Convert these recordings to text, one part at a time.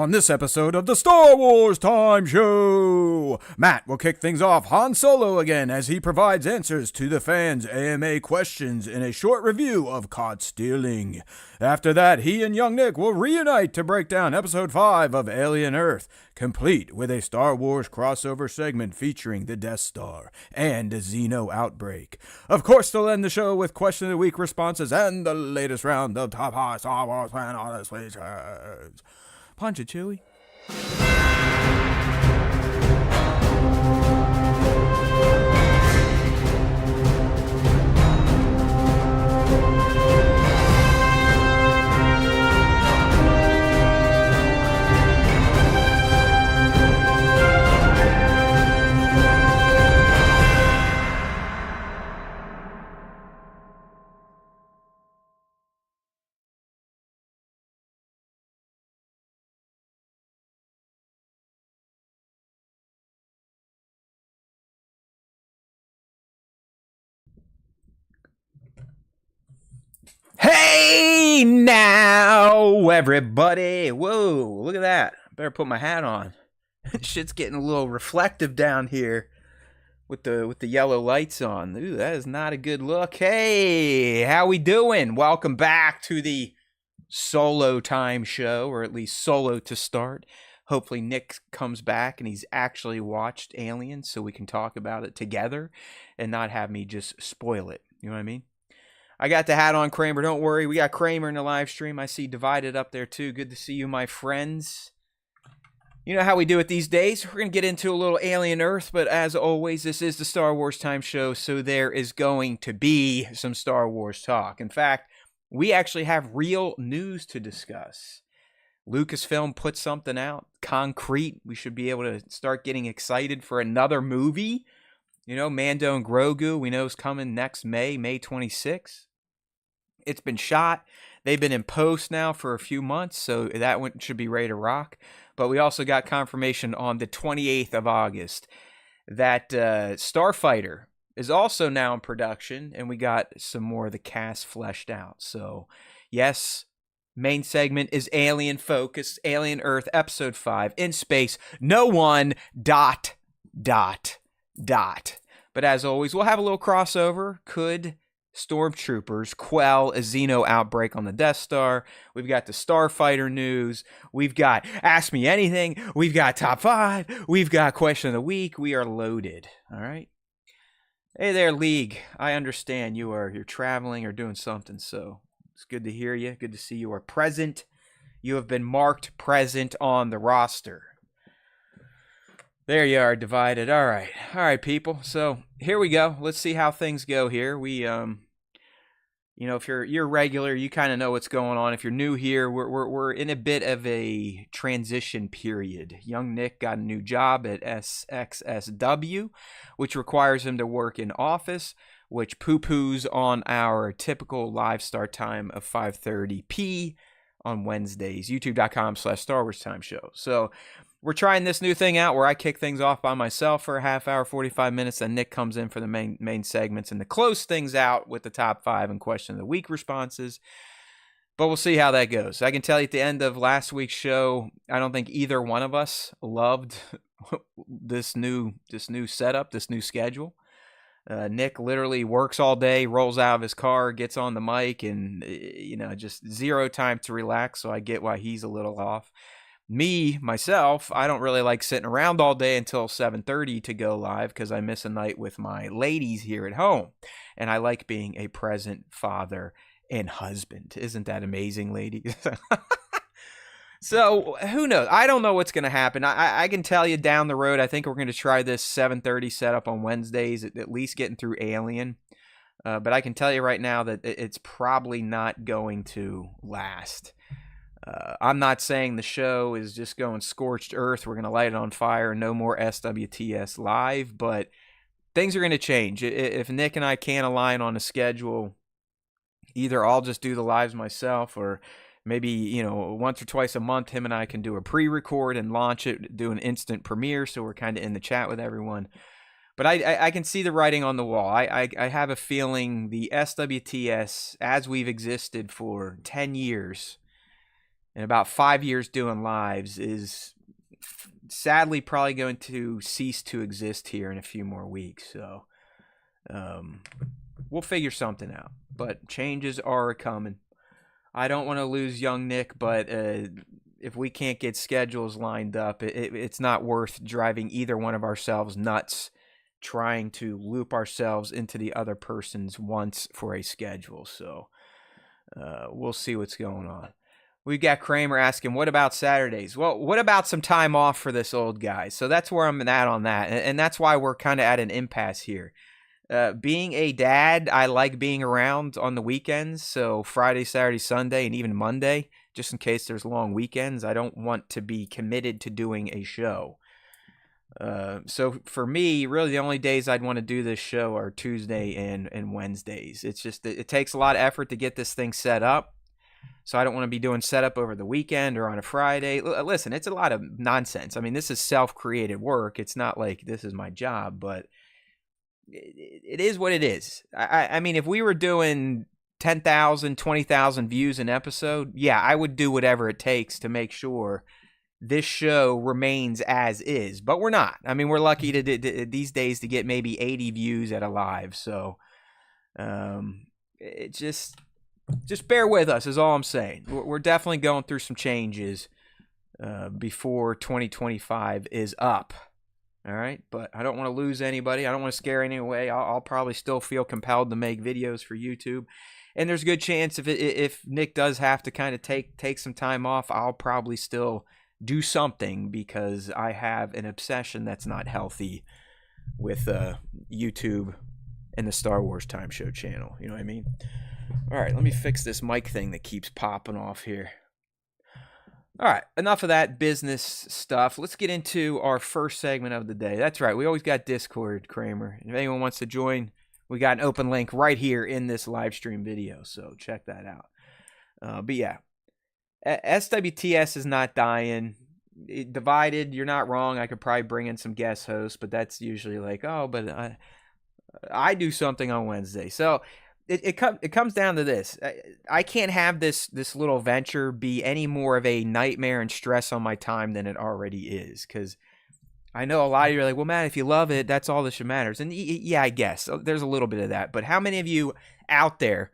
On this episode of the Star Wars Time Show, Matt will kick things off Han Solo again as he provides answers to the fans' AMA questions in a short review of Caught Stealing. After that, he and young Nick will reunite to break down Episode 5 of Alien Earth, complete with a Star Wars crossover segment featuring the Death Star and a Xeno Outbreak. Of course, they'll end the show with Question of the Week responses and the latest round of Top High Star Wars Fan Honest Features. Punch it, Chewie. Hey now, everybody. Whoa, look at that. Better put my hat on. Shit's getting a little reflective down here with the yellow lights on. Ooh, that is not a good look. Hey, how we doing? Welcome back to the Solo Time Show, or at least Solo to start. Hopefully Nick comes back and he's actually watched Alien so we can talk about it together and not have me just spoil it. You know what I mean? I got the hat on, Kramer. Don't worry. We got Kramer in the live stream. I see Divided up there, too. Good to see you, my friends. You know how we do it these days. We're going to get into a little Alien Earth, but as always, this is the Star Wars Time Show, so there is going to be some Star Wars talk. In fact, we actually have real news to discuss. Lucasfilm put something out, concrete. We should be able to start getting excited for another movie. You know, Mando and Grogu, we know is coming next May 26th. It's been shot. They've been in post now for a few months, so that one should be ready to rock. But we also got confirmation on the 28th of August that Starfighter is also now in production, and we got some more of the cast fleshed out. So, yes, main segment is Alien focused, Alien Earth Episode 5, in space, no one, ... But as always, we'll have a little crossover. Could Stormtroopers quell a Xeno outbreak on the Death Star? We've got the Starfighter news. We've got Ask Me Anything. We've got Top 5. We've got Question of the Week. We are loaded. All right. Hey there, League. I understand you're traveling or doing something, so it's good to hear you. Good to see you are present. You have been marked present on the roster. There you are, Divided. All right, people. So here we go. Let's see how things go here. We, if you're regular, you kind of know what's going on. If you're new here, we're in a bit of a transition period. Young Nick got a new job at SXSW, which requires him to work in office, which poo-poos on our typical live start time of 5:30 on Wednesdays. YouTube.com/Star Wars Time Show. So we're trying this new thing out where I kick things off by myself for a half hour, 45 minutes, and Nick comes in for the main segments and to close things out with the top 5 and Question of the Week responses. But we'll see how that goes. I can tell you at the end of last week's show, I don't think either one of us loved this new setup, this new schedule. Nick literally works all day, rolls out of his car, gets on the mic, and just zero time to relax, so I get why he's a little off. Myself, I don't really like sitting around all day until 7:30 to go live because I miss a night with my ladies here at home. And I like being a present father and husband. Isn't that amazing, ladies? So, who knows? I don't know what's going to happen. I can tell you down the road, I think we're going to try this 7:30 setup on Wednesdays, at least getting through Alien. But I can tell you right now that it's probably not going to last. I'm not saying the show is just going scorched earth. We're going to light it on fire. No more SWTS live, but things are going to change. If Nick and I can't align on a schedule, either I'll just do the lives myself, or maybe, once or twice a month, him and I can do a pre-record and launch it, do an instant premiere. So we're kind of in the chat with everyone. But I can see the writing on the wall. I have a feeling the SWTS, as we've existed for 10 years, and about 5 years doing lives is sadly probably going to cease to exist here in a few more weeks. So we'll figure something out, but changes are coming. I don't want to lose young Nick, but if we can't get schedules lined up, it's not worth driving either one of ourselves nuts trying to loop ourselves into the other person's wants for a schedule. So we'll see what's going on. We've got Kramer asking, what about Saturdays? Well, what about some time off for this old guy? So that's where I'm at on that. And that's why we're kind of at an impasse here. Being a dad, I like being around on the weekends. So Friday, Saturday, Sunday, and even Monday, just in case there's long weekends. I don't want to be committed to doing a show. So for me, really the only days I'd want to do this show are Tuesday and Wednesdays. It's just, it takes a lot of effort to get this thing set up. So I don't want to be doing setup over the weekend or on a Friday. Listen, it's a lot of nonsense. I mean, this is self-created work. It's not like this is my job, but it is what it is. I mean, if we were doing 10,000, 20,000 views an episode, yeah, I would do whatever it takes to make sure this show remains as is. But we're not. I mean, we're lucky to these days to get maybe 80 views at a live. So it just bear with us is all I'm saying. We're definitely going through some changes before 2025 is up. All right, but I don't want to lose anybody. I don't want to scare anyone away. I'll probably still feel compelled to make videos for YouTube, and there's a good chance if Nick does have to kind of take some time off, I'll probably still do something because I have an obsession that's not healthy with YouTube and the Star Wars Time Show channel. You know what I mean? All right, let me fix this mic thing that keeps popping off here. All right, enough of that business stuff. Let's get into our first segment of the day. That's right, we always got Discord, Kramer. If anyone wants to join, we got an open link right here in this live stream video, so check that out. But yeah, SWTS is not dying. Divided, you're not wrong. I could probably bring in some guest hosts, but that's usually like, oh, but I do something on Wednesday. So it comes down to this. I can't have this little venture be any more of a nightmare and stress on my time than it already is. Because I know a lot of you are like, well, man, if you love it, that's all that should matters. And yeah, I guess there's a little bit of that. But how many of you out there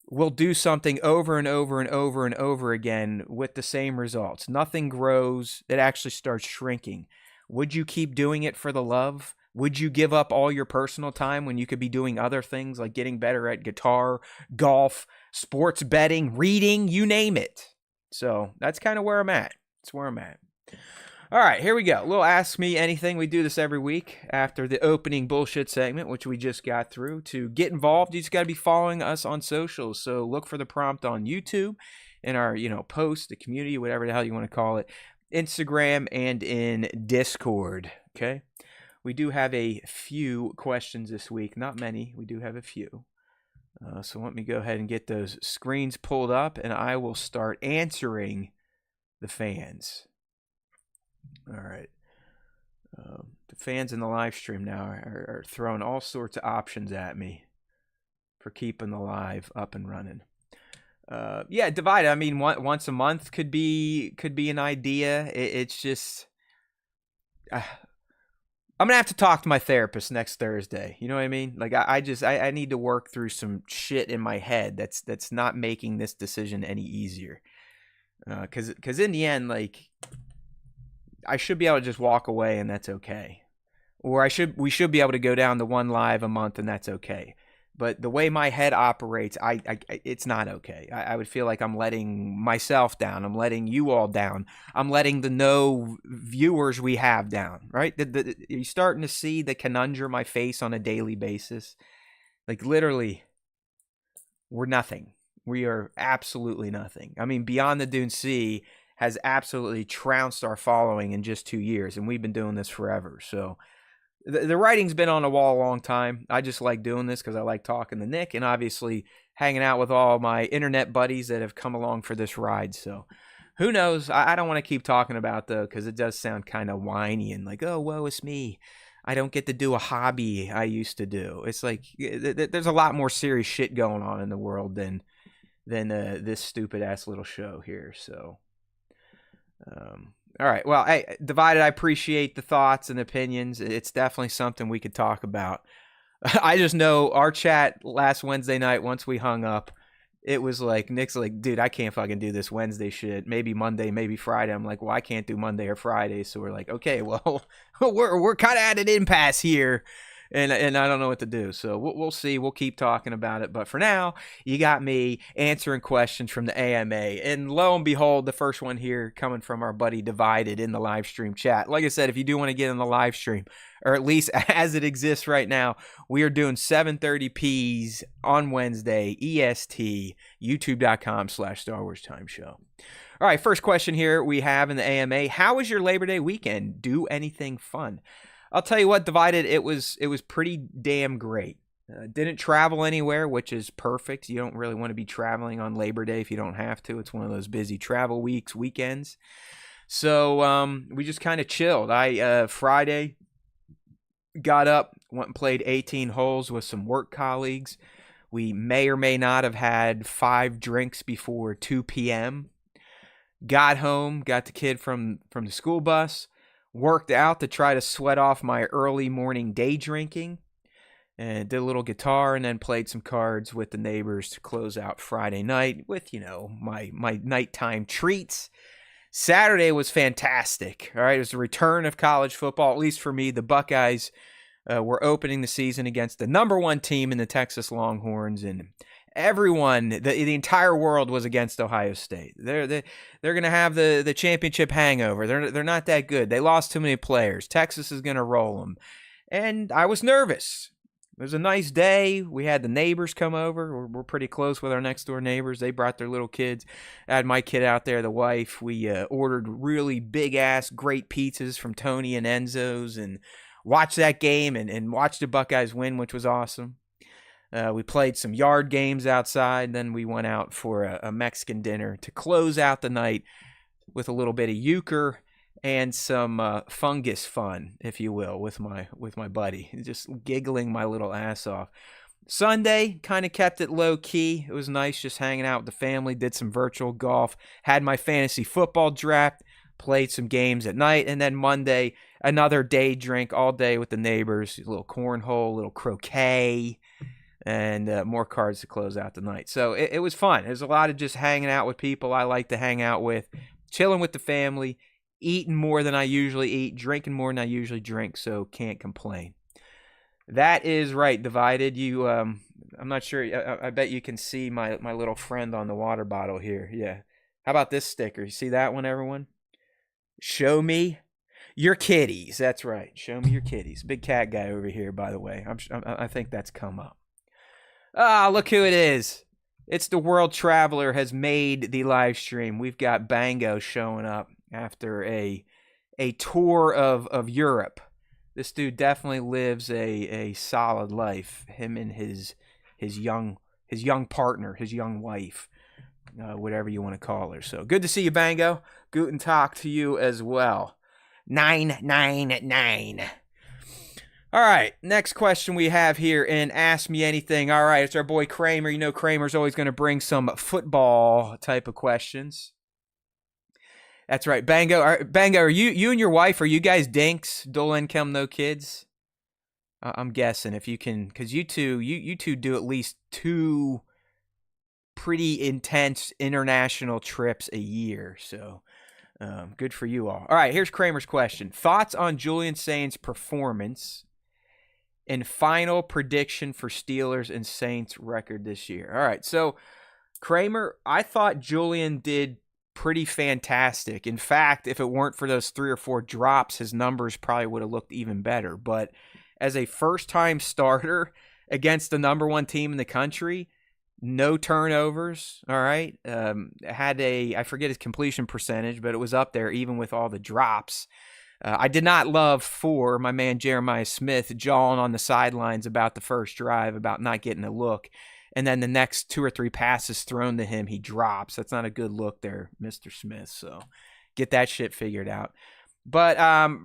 will do something over and over and over and over again with the same results? Nothing grows. It actually starts shrinking. Would you keep doing it for the love? Would you give up all your personal time when you could be doing other things like getting better at guitar, golf, sports betting, reading, you name it? So that's kind of where I'm at. That's where I'm at. All right, here we go. A little Ask Me Anything. We do this every week after the opening bullshit segment, which we just got through. To get involved, you just got to be following us on socials. So look for the prompt on YouTube, in our post, the community, whatever the hell you want to call it, Instagram, and in Discord. Okay. We do have a few questions this week. Not many. We do have a few. So let me go ahead and get those screens pulled up, and I will start answering the fans. All right. The fans in the live stream now are throwing all sorts of options at me for keeping the live up and running. Yeah, divided. I mean, once a month could be an idea. It's just... I'm going to have to talk to my therapist next Thursday. You know what I mean? Like, I need to work through some shit in my head that's not making this decision any easier. Because in the end, like, I should be able to just walk away and that's okay. Or we should be able to go down to one live a month and that's okay. But the way my head operates, it's not okay. I would feel like I'm letting myself down. I'm letting you all down. I'm letting the no viewers we have down, right? You're starting to see the conundrum I face on a daily basis. Like, literally, we're nothing. We are absolutely nothing. I mean, Beyond the Dune Sea has absolutely trounced our following in just 2 years, and we've been doing this forever. So the writing's been on the wall a long time. I just like doing this because I like talking to Nick and obviously hanging out with all my internet buddies that have come along for this ride. So who knows? I don't want to keep talking about though, because it does sound kind of whiny and like, oh, woe is me. I don't get to do a hobby I used to do. It's like there's a lot more serious shit going on in the world than than this stupid ass little show here. So, all right. Well, hey, Divided, I appreciate the thoughts and opinions. It's definitely something we could talk about. I just know our chat last Wednesday night, once we hung up, it was like, Nick's like, dude, I can't fucking do this Wednesday shit. Maybe Monday, maybe Friday. I'm like, well, I can't do Monday or Friday. So we're like, okay, well, we're kind of at an impasse here. And I don't know what to do. So we'll see. We'll keep talking about it. But for now, you got me answering questions from the AMA. And lo and behold, the first one here coming from our buddy Divided in the live stream chat. Like I said, if you do want to get in the live stream, or at least as it exists right now, we are doing 7:30 P's on Wednesday, EST, youtube.com/Star Wars Time Show. All right, first question here we have in the AMA. How was your Labor Day weekend? Do anything fun? I'll tell you what, Divided, it was pretty damn great. Didn't travel anywhere, which is perfect. You don't really want to be traveling on Labor Day if you don't have to. It's one of those busy travel weekends. So we just kind of chilled. I Friday got up, went and played 18 holes with some work colleagues. We may or may not have had 5 drinks before 2 p.m. Got home, got the kid from the school bus, worked out to try to sweat off my early morning day drinking, and did a little guitar, and then played some cards with the neighbors to close out Friday night with, my nighttime treats. Saturday was fantastic. All right, it was the return of college football, at least for me. The Buckeyes were opening the season against the number 1 team in the Texas Longhorns, and everyone, the entire world was against Ohio State. They're going to have the championship hangover. They're not that good. They lost too many players. Texas is going to roll them. And I was nervous. It was a nice day. We had the neighbors come over. We're pretty close with our next door neighbors. They brought their little kids. I had my kid out there, the wife. We ordered really big-ass great pizzas from Tony and Enzo's and watched that game and watched the Buckeyes win, which was awesome. We played some yard games outside. Then we went out for a Mexican dinner to close out the night with a little bit of euchre and some fungus fun, if you will, with my buddy. Just giggling my little ass off. Sunday, kind of kept it low key. It was nice just hanging out with the family. Did some virtual golf. Had my fantasy football draft. Played some games at night. And then Monday, another day drink all day with the neighbors. A little cornhole, a little croquet, and more cards to close out the night. So it was fun. There's a lot of just hanging out with people I like to hang out with, chilling with the family, eating more than I usually eat, drinking more than I usually drink, so can't complain. That is right, Divided. You, I'm not sure. I bet you can see my little friend on the water bottle here. Yeah. How about this sticker? You see that one, everyone? Show me your kitties. That's right. Show me your kitties. Big cat guy over here, by the way. I think that's come up. Ah, look who it is. It's the World Traveler has made the live stream. We've got Bango showing up after a tour of Europe. This dude definitely lives a solid life. Him and his young partner, his young wife, whatever you want to call her. So good to see you, Bango. Guten Tag to you as well. 999. All right, next question we have here in Ask Me Anything. All right, it's our boy Kramer. You know Kramer's always going to bring some football type of questions. That's right, Bango. Bango, are you and your wife, are you guys dinks? Dual income, no kids? I'm guessing if you can, because you two do at least 2 pretty intense international trips a year. So good for you all. All right, here's Kramer's question. Thoughts on Julian Saints' performance and final prediction for Steelers and Saints record this year. All right, so Kramer, I thought Julian did pretty fantastic. In fact, if it weren't for those 3 or 4 drops, his numbers probably would have looked even better. But as a first-time starter against the number 1 team in the country, no turnovers, all right? Had I forget his completion percentage, but it was up there even with all the drops. I did not love for my man Jeremiah Smith jawing on the sidelines about the first drive, about not getting a look. And then the next 2 or 3 passes thrown to him, he drops. That's not a good look there, Mr. Smith. So get that shit figured out. But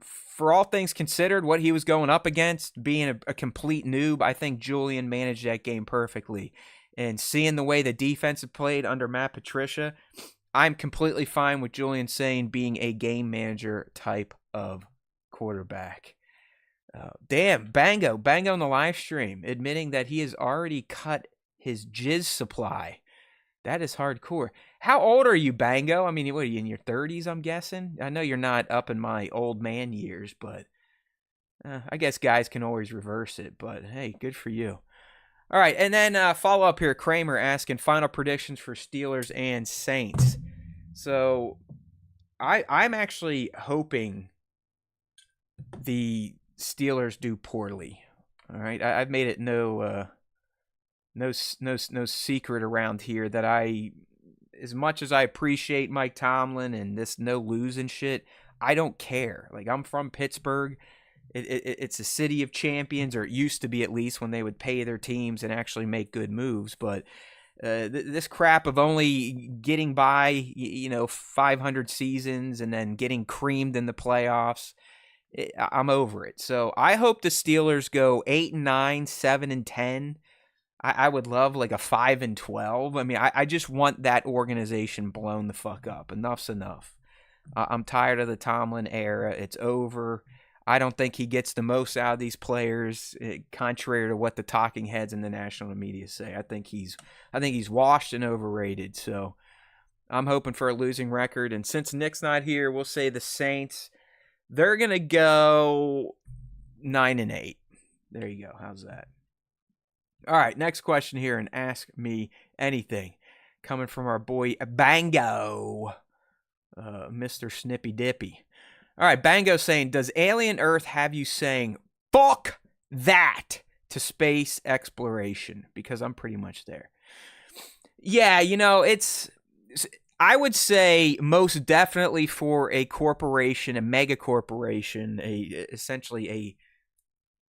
for all things considered, what he was going up against, being a complete noob, I think Julian managed that game perfectly. and seeing the way the defense had played under Matt Patricia, I'm completely fine with Julian Sain being a game manager type of quarterback. Damn, Bango in the live stream admitting that he has already cut his jizz supply. That is hardcore. How old are you, Bango? I mean, what are you, in your 30s, I'm guessing? I know you're not up in my old man years, but I guess guys can always reverse it. But hey, good for you. All right, and then follow up here, Kramer asking final predictions for Steelers and Saints. So I'm actually hoping the Steelers do poorly. All right, I've made it no secret around here that as much as I appreciate Mike Tomlin and this no losing shit, I don't care. Like, I'm from Pittsburgh. It's a city of champions, or it used to be, at least, when they would pay their teams and actually make good moves. But this crap of only getting by, 500 seasons and then getting creamed in the playoffs, I'm over it. So I hope the Steelers go 8-9, 7-10. I would love like a 5-12. I mean, I just want that organization blown the fuck up. Enough's enough. I'm tired of the Tomlin era. It's over. I don't think he gets the most out of these players, contrary to what the talking heads in the national media say. I think he's washed and overrated. So I'm hoping for a losing record. And since Nick's not here, we'll say the Saints. They're gonna go 9-8. There you go. How's that? All right, next question here, and ask me anything. Coming from our boy Bango, Mr. Snippy Dippy. All right, Bango saying, does Alien Earth have you saying, fuck that, to space exploration? Because I'm pretty much there. Yeah, I would say most definitely for a corporation, a mega corporation, essentially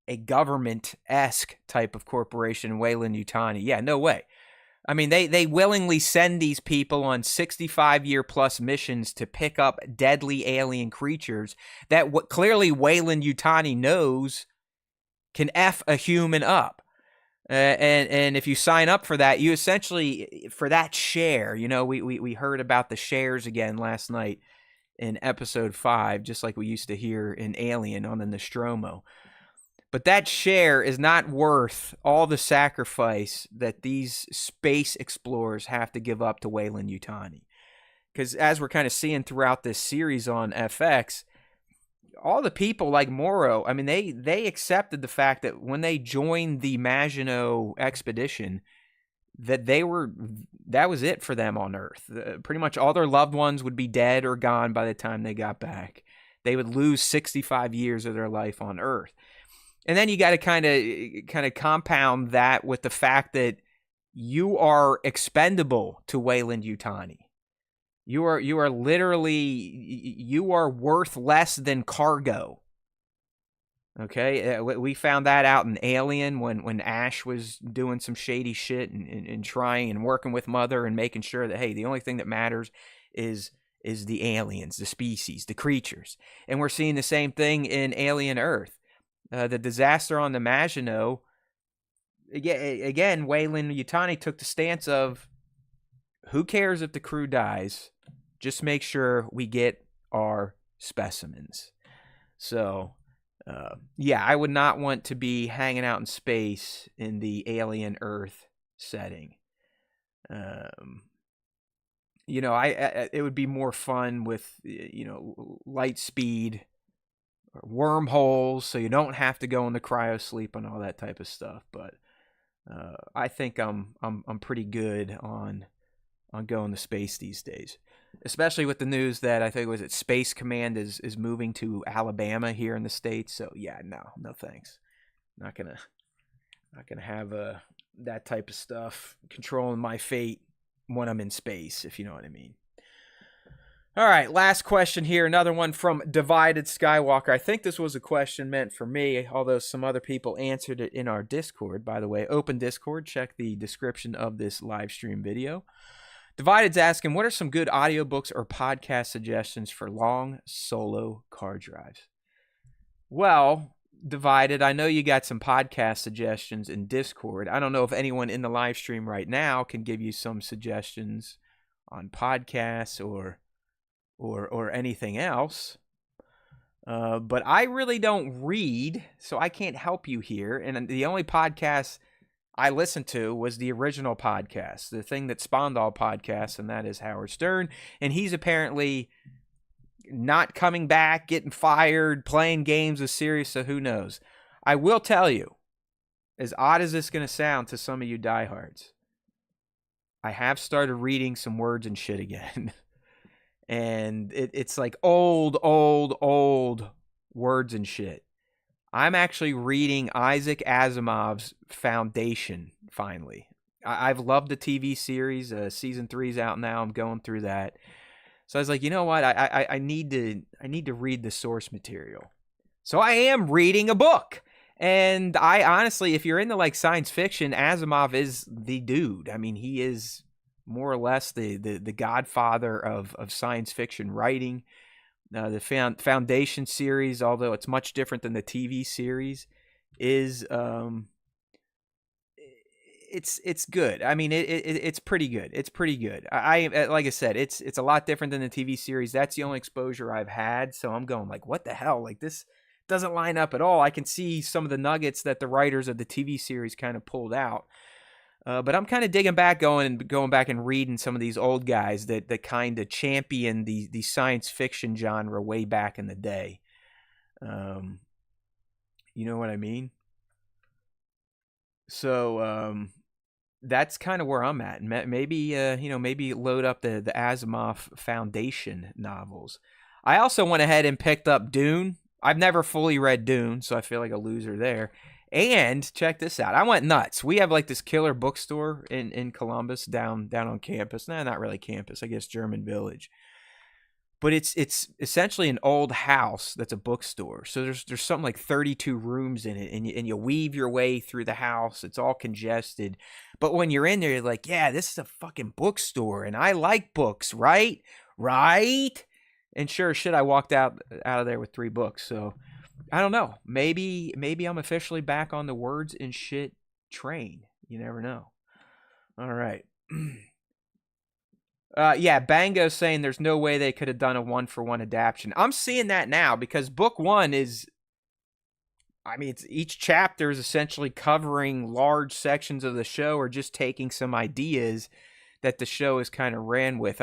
a government-esque type of corporation, Weyland-Yutani. Yeah, no way. I mean, they willingly send these people on 65-year-plus missions to pick up deadly alien creatures that clearly Weyland-Yutani knows can F a human up. And if you sign up for that, you essentially, for that share, we heard about the shares again last night in episode 5, just like we used to hear in Alien on the Nostromo. But that share is not worth all the sacrifice that these space explorers have to give up to Weyland-Yutani. Because as we're kind of seeing throughout this series on FX, all the people like Morrow, I mean, they accepted the fact that when they joined the Maginot expedition, that was it for them on Earth. Pretty much all their loved ones would be dead or gone by the time they got back. They would lose 65 years of their life on Earth. And then you got to kind of compound that with the fact that you are expendable to Weyland-Yutani. You are literally worth less than cargo. Okay, we found that out in Alien when Ash was doing some shady shit and trying and working with Mother and making sure that, hey, the only thing that matters is the aliens, the species, the creatures. And we're seeing the same thing in Alien Earth. The disaster on the Maginot, again, Weyland-Yutani took the stance of, who cares if the crew dies? Just make sure we get our specimens. So, I would not want to be hanging out in space in the Alien Earth setting. It would be more fun with, light speed, wormholes, so you don't have to go into cryo sleep and all that type of stuff. But I think I'm pretty good on going to space these days, especially with the news that I think Space Command is moving to Alabama here in the States. So yeah, no thanks. Not gonna have that type of stuff controlling my fate when I'm in space, if you know what I mean. All right, last question here. Another one from Divided Skywalker. I think this was a question meant for me, although some other people answered it in our Discord. By the way, open Discord. Check the description of this live stream video. Divided's asking, what are some good audiobooks or podcast suggestions for long solo car drives? Well, Divided, I know you got some podcast suggestions in Discord. I don't know if anyone in the live stream right now can give you some suggestions on podcasts or anything else. But I really don't read, so I can't help you here. And the only podcast I listened to was the original podcast, the thing that spawned all podcasts, and that is Howard Stern. And he's apparently not coming back, getting fired, playing games with Sirius, so who knows. I will tell you, as odd as this is going to sound to some of you diehards, I have started reading some words and shit again. And it's like old words and shit. I'm actually reading Isaac Asimov's Foundation, finally. I've loved the TV series. Season 3's out now. I'm going through that. So I was like, you know what? I need to read the source material. So I am reading a book. And I honestly, if you're into like science fiction, Asimov is the dude. I mean, he is more or less the godfather of science fiction writing. The Foundation series, although it's much different than the TV series, is it's good. I mean, it's pretty good. It's pretty good. I like I said, it's a lot different than the TV series. That's the only exposure I've had. So I'm going like, what the hell? Like, this doesn't line up at all. I can see some of the nuggets that the writers of the TV series kind of pulled out. But I'm kind of digging back, going back and reading some of these old guys that kind of championed the science fiction genre way back in the day. You know what I mean? So that's kind of where I'm at. Maybe maybe load up the Asimov Foundation novels. I also went ahead and picked up Dune. I've never fully read Dune, so I feel like a loser there. And check this out. I went nuts. We have like this killer bookstore in Columbus down on campus. Nah, not really campus. I guess German Village. But it's essentially an old house that's a bookstore. So there's something like 32 rooms in it, and you weave your way through the house. It's all congested. But when you're in there, you're like, yeah, this is a fucking bookstore, and I like books, right? Right? And sure as shit, I walked out of there with 3 books. So I don't know. Maybe I'm officially back on the words and shit train. You never know. All right. Yeah, Bango's saying there's no way they could have done a 1-for-1 adaptation. I'm seeing that now because book 1 is, I mean, each chapter is essentially covering large sections of the show or just taking some ideas that the show is kind of ran with.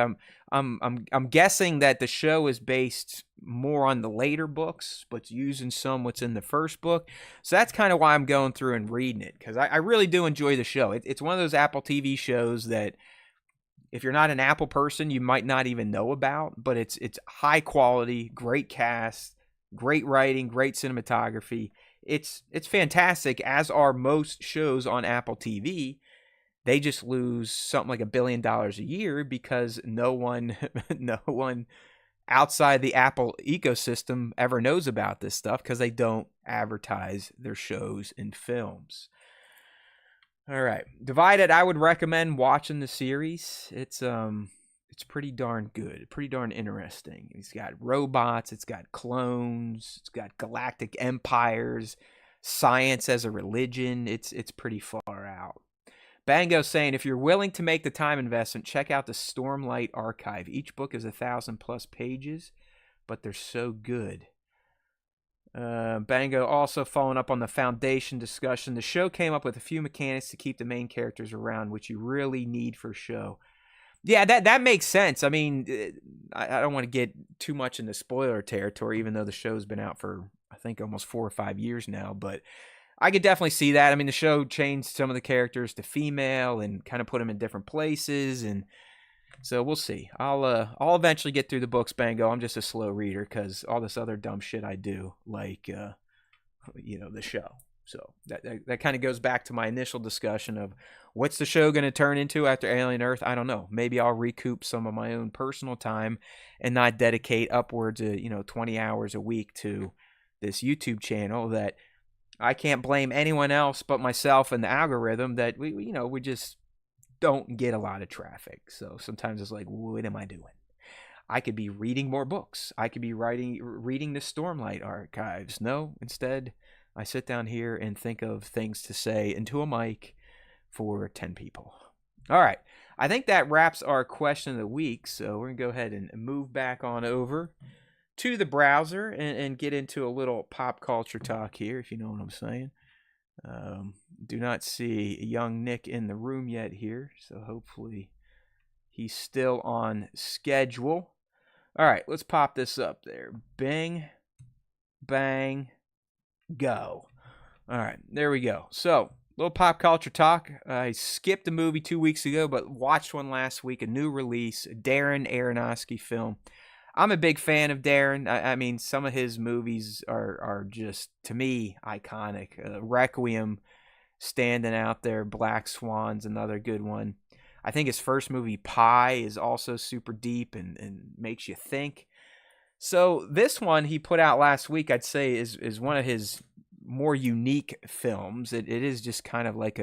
I'm guessing that the show is based more on the later books, but using some what's in the first book. So that's kind of why I'm going through and reading it, because I really do enjoy the show. It's one of those Apple TV shows that if you're not an Apple person, you might not even know about, but it's high quality, great cast, great writing, great cinematography. It's fantastic, as are most shows on Apple TV. They just lose something like $1 billion a year because no one outside the Apple ecosystem ever knows about this stuff because they don't advertise their shows and films. All right, Divided. I would recommend watching the series. It's pretty darn good, pretty darn interesting. It's got robots, it's got clones, it's got galactic empires, science as a religion. It's pretty far out. Bango saying, if you're willing to make the time investment, check out the Stormlight Archive. Each book is 1,000+ pages, but they're so good. Bango also following up on the Foundation discussion. The show came up with a few mechanics to keep the main characters around, which you really need for a show. Yeah, that makes sense. I mean, I don't want to get too much into spoiler territory, even though the show's been out for, I think, almost 4 or 5 years now, but I could definitely see that. I mean, the show changed some of the characters to female and kind of put them in different places, and so we'll see. I'll eventually get through the books, Bango. I'm just a slow reader because all this other dumb shit I do, like the show. So that kind of goes back to my initial discussion of what's the show going to turn into after Alien Earth? I don't know. Maybe I'll recoup some of my own personal time and not dedicate upwards of 20 hours a week to this YouTube channel that I can't blame anyone else but myself and the algorithm that we just don't get a lot of traffic. So sometimes it's like, what am I doing? I could be reading more books. I could be reading the Stormlight Archives. No, instead I sit down here and think of things to say into a mic for 10 people. All right. I think that wraps our question of the week. So we're going to go ahead and move back on over to the browser and get into a little pop culture talk here, if you know what I'm saying. Do not see young Nick in the room yet here, so hopefully he's still on schedule. All right, let's pop this up there. Bing, bang, go. All right, there we go. So, little pop culture talk. I skipped a movie 2 weeks ago, but watched one last week, a new release, a Darren Aronofsky film. I'm a big fan of Darren. I mean, some of his movies are just, to me, iconic. Requiem standing out there. Black Swan's another good one. I think his first movie, Pi, is also super deep and makes you think. So this one he put out last week, I'd say, is one of his more unique films. It is just kind of like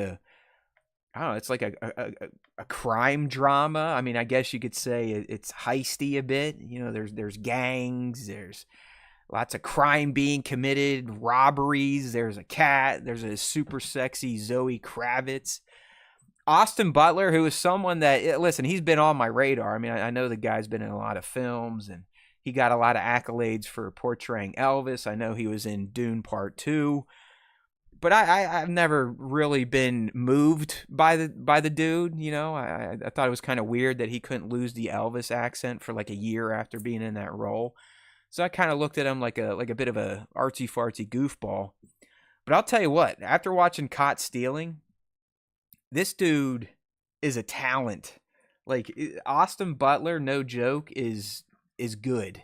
I don't know, it's like a crime drama. I mean, I guess you could say it's heisty a bit. You know, there's gangs, there's lots of crime being committed, robberies, there's a cat, there's a super sexy Zoe Kravitz. Austin Butler, who is someone that, listen, he's been on my radar. I mean, I know the guy's been in a lot of films, and he got a lot of accolades for portraying Elvis. I know he was in Dune Part 2. But I've never really been moved by the dude, you know. I thought it was kind of weird that he couldn't lose the Elvis accent for like a year after being in that role. So I kind of looked at him like a bit of a artsy fartsy goofball. But I'll tell you what, after watching Caught Stealing, this dude is a talent. Like Austin Butler, no joke, is good.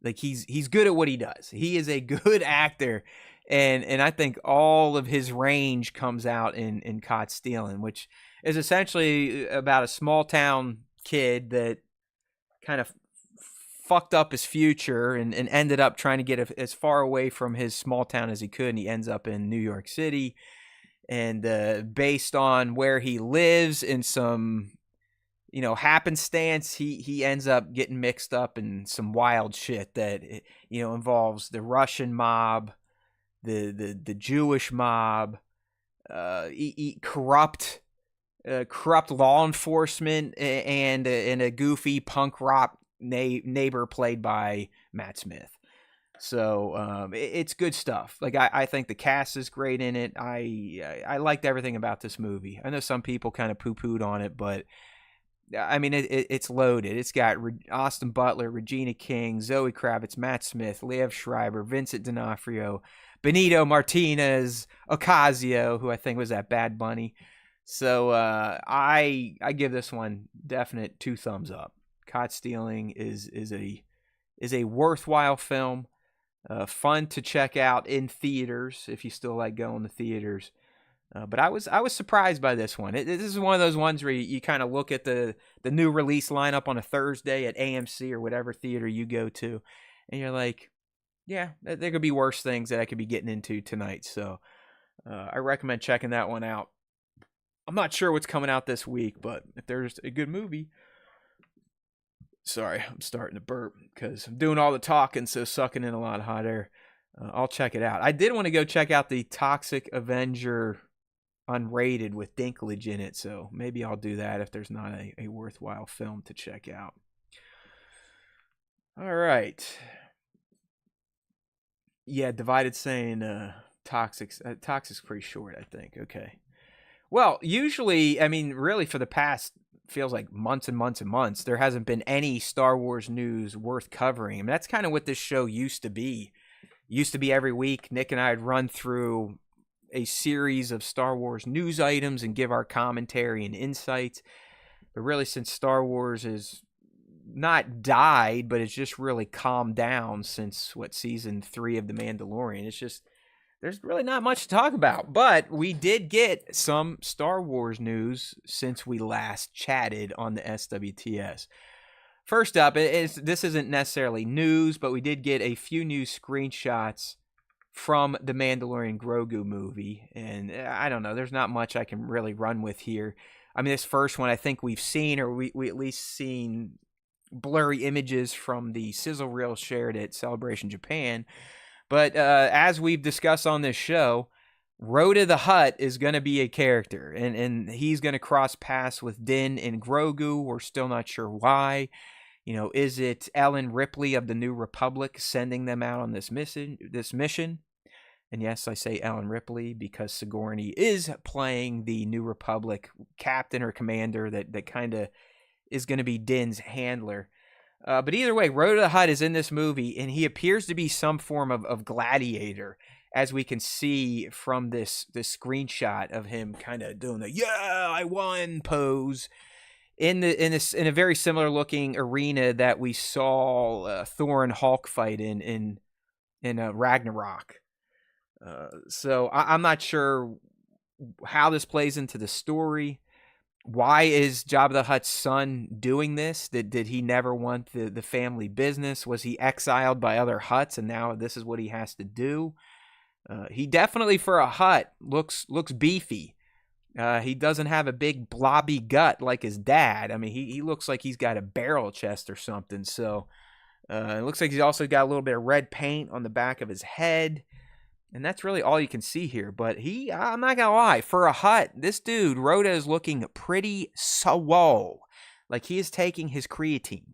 Like he's good at what he does. He is a good actor. And I think all of his range comes out in Caught Stealing, which is essentially about a small town kid that kind of fucked up his future and ended up trying to get as far away from his small town as he could. And he ends up in New York City. And based on where he lives in some, you know, happenstance, he ends up getting mixed up in some wild shit that, you know, involves the Russian mob, the Jewish mob, corrupt law enforcement, and a goofy punk rock neighbor played by Matt Smith. So it's good stuff. Like I think the cast is great in it. I liked everything about this movie. I know some people kind of poo-pooed on it, but I mean it's loaded. It's got Austin Butler, Regina King, Zoe Kravitz, Matt Smith, Liev Schreiber, Vincent D'Onofrio, Benito Martinez, Ocasio, who I think was at Bad Bunny. So I give this one definite 2 thumbs up. Caught Stealing is a worthwhile film, fun to check out in theaters if you still like going to theaters. But I was surprised by this one. This is one of those ones where you kind of look at the new release lineup on a Thursday at AMC or whatever theater you go to, and you're like, yeah, there could be worse things that I could be getting into tonight. So I recommend checking that one out. I'm not sure what's coming out this week, but if there's a good movie. Sorry, I'm starting to burp because I'm doing all the talking, so sucking in a lot of hot air. I'll check it out. I did want to go check out the Toxic Avenger Unrated with Dinklage in it, so maybe I'll do that if there's not a worthwhile film to check out. All right. Yeah, Divided saying Toxic's pretty short, I think. Okay. Well, usually, I mean, really for the past, feels like months and months and months, there hasn't been any Star Wars news worth covering. I mean, that's kind of what this show used to be. Used to be every week, Nick and I would run through a series of Star Wars news items and give our commentary and insights. But really, since Star Wars is not died, but it's just really calmed down since season 3 of The Mandalorian. It's just there's really not much to talk about. But we did get some Star Wars news since we last chatted on the SWTS. First up, this isn't necessarily news, but we did get a few new screenshots from the Mandalorian Grogu movie, and I don't know, there's not much I can really run with here. I mean, this first one I think we've seen, or we at least seen blurry images from the sizzle reel shared at Celebration Japan. But as we've discussed on this show, Rhoda the Hutt is going to be a character, and he's going to cross paths with Din and Grogu. We're still not sure why. You know, is it Ellen Ripley of the New Republic sending them out on this mission? And yes, I say Ellen Ripley because Sigourney is playing the New Republic captain or commander that kind of is going to be Din's handler. But either way, Rhoda the Hutt is in this movie, and he appears to be some form of gladiator, as we can see from this screenshot of him kind of doing the "yeah, I won" pose in a very similar looking arena that we saw Thor and Hulk fight in Ragnarok. So I'm not sure how this plays into the story. Why is Jabba the Hutt's son doing this? Did he never want the family business? Was he exiled by other Hutts and now this is what he has to do? He definitely, for a Hutt, looks beefy. He doesn't have a big blobby gut like his dad. I mean, he looks like he's got a barrel chest or something. So it looks like he's also got a little bit of red paint on the back of his head. And that's really all you can see here. But I'm not going to lie, for a Hutt, this dude, Rhoda, is looking pretty swole. Like he is taking his creatine.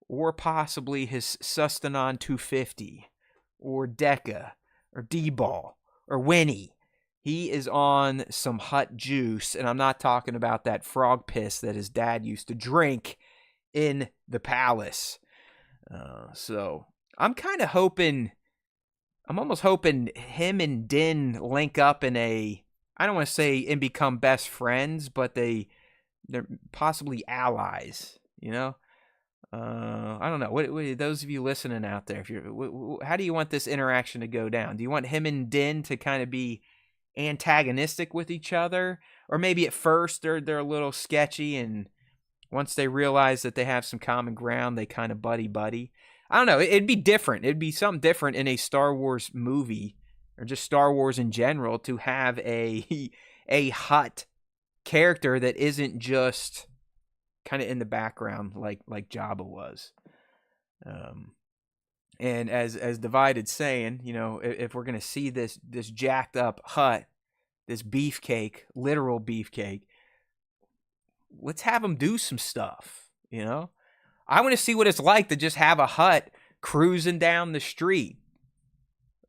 Or possibly his Sustanon 250. Or Deca. Or D-Ball. Or Winnie. He is on some Hutt juice. And I'm not talking about that frog piss that his dad used to drink in the palace. So I'm kind of hoping... I'm almost hoping him and Din link up in I don't want to say and become best friends, but they're possibly allies, you know? I don't know. What those of you listening out there, how do you want this interaction to go down? Do you want him and Din to kind of be antagonistic with each other? Or maybe at first they're a little sketchy, and once they realize that they have some common ground, they kind of buddy. I don't know. It'd be different. It'd be something different in a Star Wars movie, or just Star Wars in general, to have a Hutt character that isn't just kind of in the background like Jabba was. And as Divided's saying, you know, if we're gonna see this jacked up Hutt, this beefcake, literal beefcake, let's have him do some stuff, you know. I want to see what it's like to just have a Hutt cruising down the street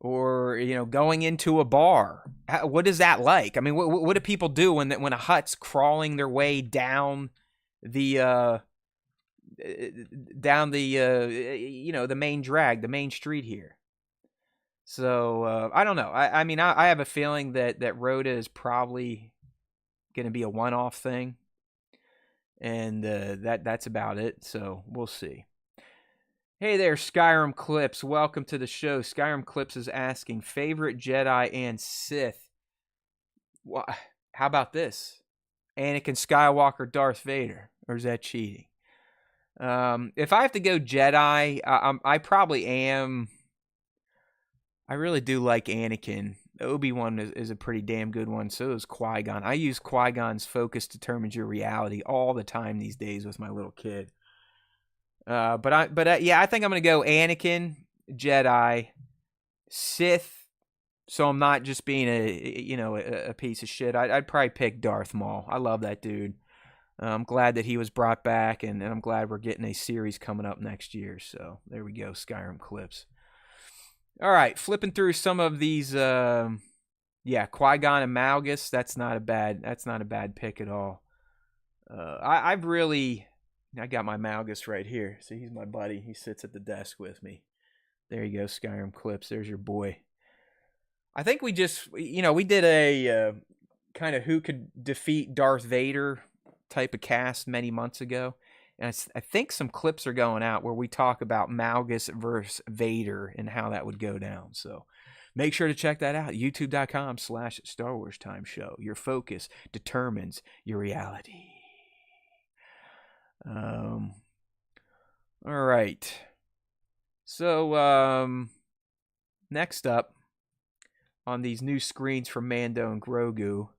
or, you know, going into a bar. What is that like? I mean, what do people do when a Hutt's crawling their way down the main drag, the main street here? So I don't know. I mean, I have a feeling that Rhoda is probably going to be a one-off thing. And that's about it, so we'll see. Hey there, Skyrim Clips. Welcome to the show. Skyrim Clips is asking, favorite Jedi and Sith? How about this? Anakin Skywalker, Darth Vader. Or is that cheating? If I have to go Jedi, I probably am. I really do like Anakin. Obi-Wan is a pretty damn good one. So is Qui-Gon. I use Qui-Gon's focus determines your reality all the time these days with my little kid. But I think I'm gonna go Anakin, Jedi, Sith. So I'm not just being a piece of shit. I'd probably pick Darth Maul. I love that dude. I'm glad that he was brought back, and I'm glad we're getting a series coming up next year. So there we go, Skyrim Clips. All right, flipping through some of these, Qui-Gon and Malgus. That's not a bad pick at all. I got my Malgus right here. See, he's my buddy. He sits at the desk with me. There you go, Skyrim Clips. There's your boy. I think we just, we did a kind of who could defeat Darth Vader type of cast many months ago. And I think some clips are going out where we talk about Malgus versus Vader and how that would go down. So make sure to check that out. YouTube.com/Star Wars Time Show. Your focus determines your reality. All right. So next up on these new screens from Mando and Grogu,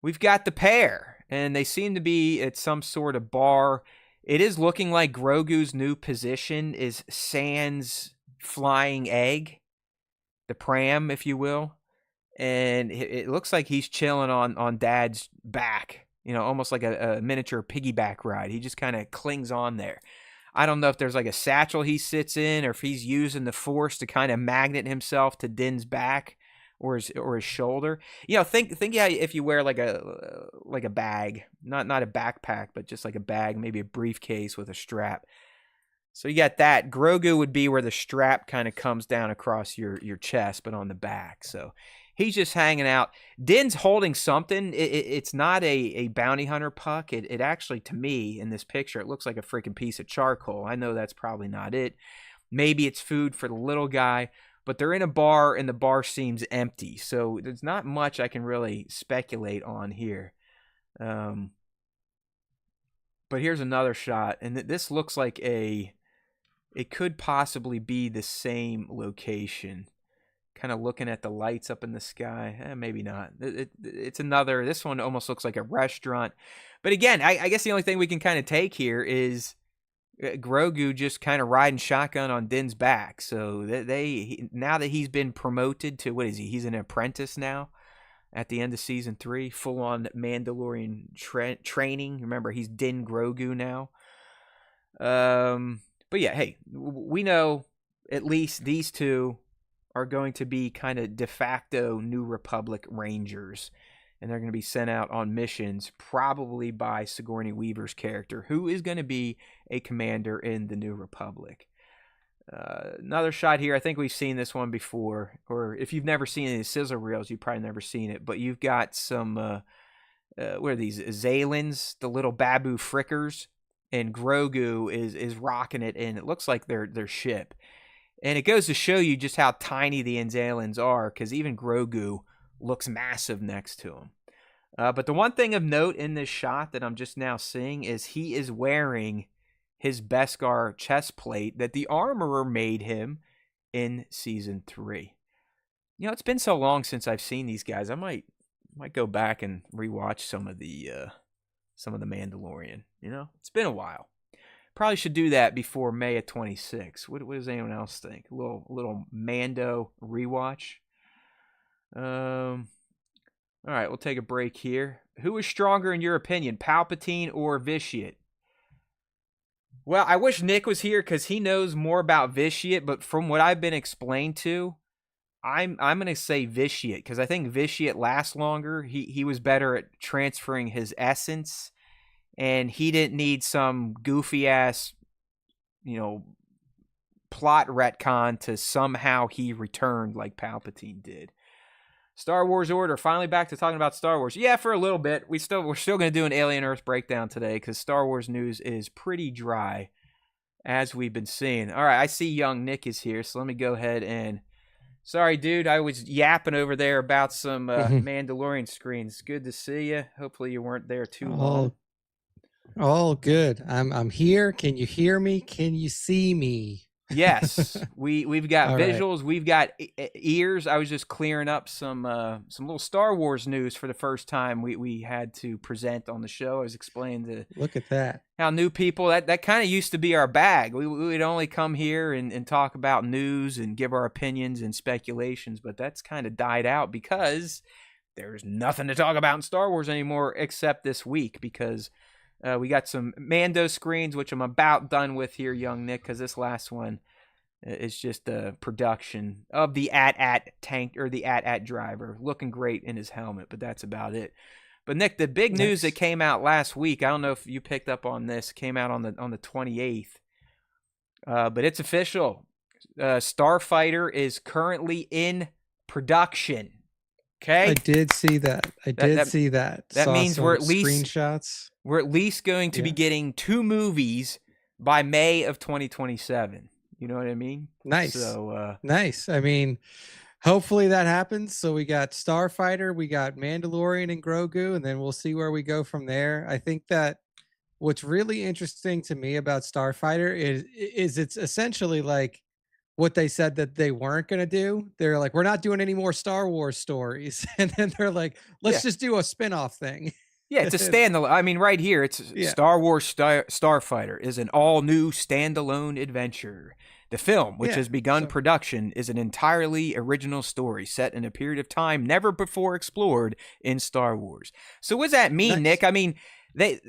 we've got the pair, and they seem to be at some sort of bar. It is looking like Grogu's new position is sans flying egg. pram, if you will, and it looks like he's chilling on Dad's back, almost like a miniature piggyback ride. He just kind of clings on there. I don't know if there's like a satchel he sits in, or if he's using the force to kind of magnet himself to Din's back or his shoulder. Think if you wear like a bag, not a backpack, but just like a bag, maybe a briefcase with a strap. So you got that. Grogu would be where the strap kind of comes down across your chest, but on the back. So he's just hanging out. Din's holding something. It's not a bounty hunter puck. It actually, to me, in this picture, it looks like a freaking piece of charcoal. I know that's probably not it. Maybe it's food for the little guy, but they're in a bar, and the bar seems empty. So there's not much I can really speculate on here. But here's another shot, and this looks like it could possibly be the same location. Kind of looking at the lights up in the sky. Maybe not. It's another. This one almost looks like a restaurant. But again, I guess the only thing we can kind of take here is Grogu just kind of riding shotgun on Din's back. So now that he's been promoted to, what is he? He's an apprentice now at the end of season 3. Full-on Mandalorian training. Remember, he's Din Grogu now. But yeah, hey, we know at least these two are going to be kind of de facto New Republic Rangers, and they're going to be sent out on missions, probably by Sigourney Weaver's character, who is going to be a commander in the New Republic. Another shot here. I think we've seen this one before, or if you've never seen any sizzle reels, you've probably never seen it, but you've got some, what are these, Xalins, the little babu frickers, and Grogu is rocking it, and it looks like their ship. And it goes to show you just how tiny the Anzalins are, because even Grogu looks massive next to him. But the one thing of note in this shot that I'm just now seeing is he is wearing his Beskar chest plate that the armorer made him in season 3. It's been so long since I've seen these guys. I might go back and rewatch some of the Mandalorian. It's been a while. Probably should do that before May of 26. What does anyone else think? A little Mando rewatch. All right, we'll take a break here. Who is stronger in your opinion, Palpatine or Vitiate? Well, I wish Nick was here because he knows more about Vitiate, but from what I've been explained to, I'm going to say Vitiate, because I think Vitiate lasts longer. He was better at transferring his essence, and he didn't need some goofy-ass, plot retcon to somehow he returned like Palpatine did. Star Wars Order, finally back to talking about Star Wars. Yeah, for a little bit. We're still going to do an Alien Earth breakdown today because Star Wars news is pretty dry, as we've been seeing. All right, I see young Nick is here, so let me go ahead and... Sorry, dude, I was yapping over there about some Mandalorian screens. Good to see you. Hopefully you weren't there too long. All good. I'm here. Can you hear me? Can you see me? Yes, we've got All visuals. right. We've got ears. I was just clearing up some little Star Wars news for the first time we had to present on the show. I was explaining Look at that. how new people, that kind of used to be our bag. We would only come here and talk about news and give our opinions and speculations, but that's kind of died out because there's nothing to talk about in Star Wars anymore except this week, because we got some Mando screens, which I'm about done with here, young Nick, because this last one is just a production of the AT-AT tank, or the AT-AT driver, looking great in his helmet, but that's about it. But Nick, the big news that came out last week, I don't know if you picked up on this, came out on the 28th, but it's official. Starfighter is currently in production. Okay, I did see that. That Saw means some we're at least screenshots. We're at least going to be getting 2 movies by May of 2027. You know what I mean? Nice. So nice. I mean, hopefully that happens. So we got Starfighter, we got Mandalorian and Grogu, and then we'll see where we go from there. I think that what's really interesting to me about Starfighter is it's essentially like what they said that they weren't going to do. They're like, we're not doing any more Star Wars stories. And then they're like, let's just do a spin-off thing. Yeah, it's a standalone. I mean, right here, it's Star Wars Starfighter is an all-new standalone adventure. The film, which Yeah, has begun so production, is an entirely original story set in a period of time never before explored in Star Wars. So what does that mean, nice. Nick? I mean, they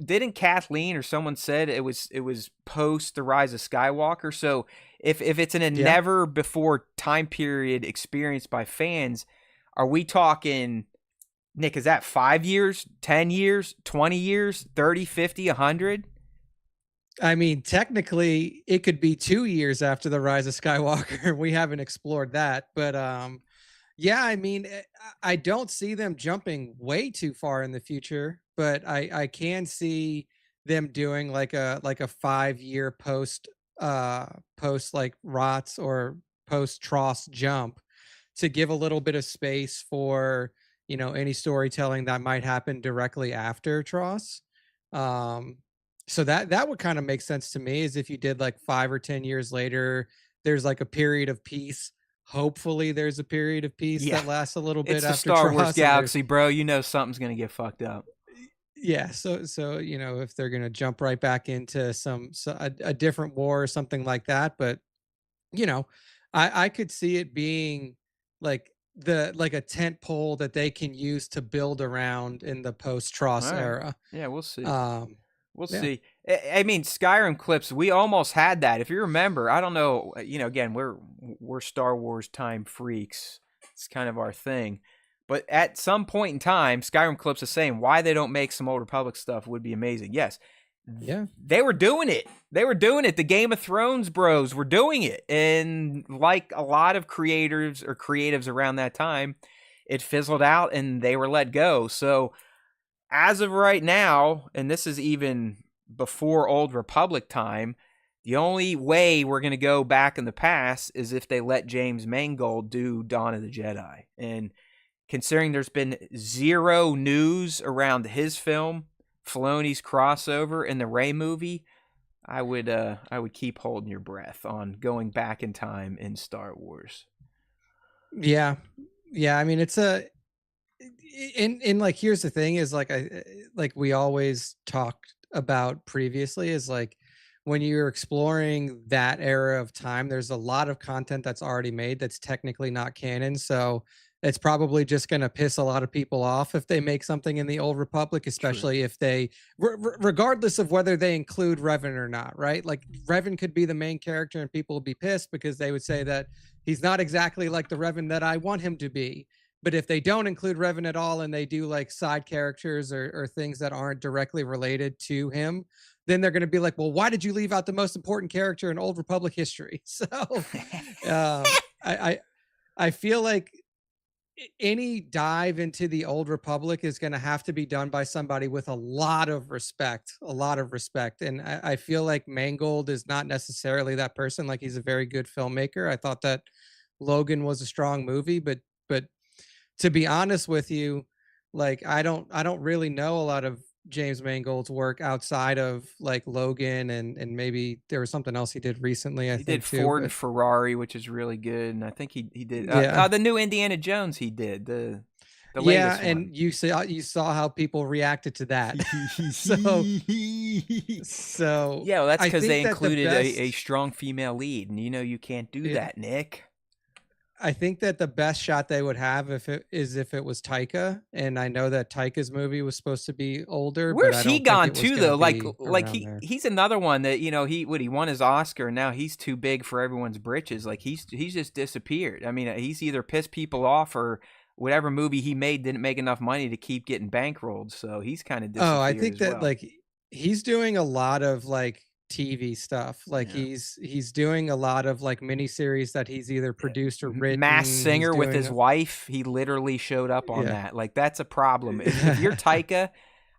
didn't Kathleen or someone said it was post the Rise of Skywalker. So if it's in a Yeah. never before time period experienced by fans, are we talking, Nick, is that 5 years, 10 years, 20 years, 30, 50, 100? I mean, technically, it could be 2 years after the Rise of Skywalker. We haven't explored that, but yeah, I mean, I don't see them jumping way too far in the future, but I can see them doing like a 5 year post like Rots or post Tross jump to give a little bit of space for any storytelling that might happen directly after Tross. Um, so that would kind of make sense to me, is if you did like 5 or 10 years later, there's like a period of peace. Hopefully, there's a period of peace Yeah. that lasts a little bit It's the after Star Wars Tross, and there's galaxy, bro. You know something's going to get fucked up. yeah. So if they're gonna jump right back into a different war or something like that, but you know, I could see it being like like a tent pole that they can use to build around in the post All Tross right. era. Yeah, we'll see. Um, We'll yeah, see. I mean, Skyrim clips. We almost had that. If you remember, I don't know. Again, we're Star Wars time freaks. It's kind of our thing. But at some point in time, Skyrim clips is saying why they don't make some Old Republic stuff would be amazing. Yes, yeah, they were doing it. They were doing it. The Game of Thrones bros were doing it, and like a lot of creators or creatives around that time, it fizzled out and they were let go. So as of right now, and this is even before Old Republic time, the only way we're going to go back in the past is if they let James Mangold do Dawn of the Jedi. And considering there's been zero news around his film, Filoni's crossover, and the Rey movie, I would keep holding your breath on going back in time in Star Wars. yeah, yeah. I mean, it's in like, here's the thing, is like like we always talked about previously, is like when you're exploring that era of time, there's a lot of content that's already made that's technically not canon. So it's probably just going to piss a lot of people off if they make something in the Old Republic, especially if they regardless of whether they include Revan or not, right? Like Revan could be the main character and people would be pissed because they would say that he's not exactly like the Revan that I want him to be. But if they don't include Revan at all and they do like side characters or things that aren't directly related to him, then they're going to be like, well, why did you leave out the most important character in Old Republic history? So I feel like any dive into the Old Republic is going to have to be done by somebody with a lot of respect, And I feel like Mangold is not necessarily that person. Like, he's a very good filmmaker. I thought that Logan was a strong movie, but to be honest with you, like I don't really know a lot of James Mangold's work outside of like Logan, and maybe there was something else he did recently. I He think did too. Ford But and Ferrari, which is really good, and I think he did yeah, the new Indiana Jones. He did the yeah, latest and one. you saw how people reacted to that. so so Yeah, well, that's I because they think that the included a best. strong female lead, and you can't do Yeah, that, Nick. I think that the best shot they would have if it was Taika, and I know that Taika's movie was supposed to be older, but Where's I he don't think gone it was to going to though? Like be like around there. he's another one that he won his Oscar, and now he's too big for everyone's britches. Like he's just disappeared. I mean, he's either pissed people off or whatever movie he made didn't make enough money to keep getting bankrolled, so he's kind of Oh, I disappeared think as that well. like he's doing a lot of like TV stuff. Like Yeah. he's doing a lot of like miniseries that he's either produced or Mass written. He's Singer with doing his wife, he literally showed up on yeah. that. Like that's a problem. If you're Taika,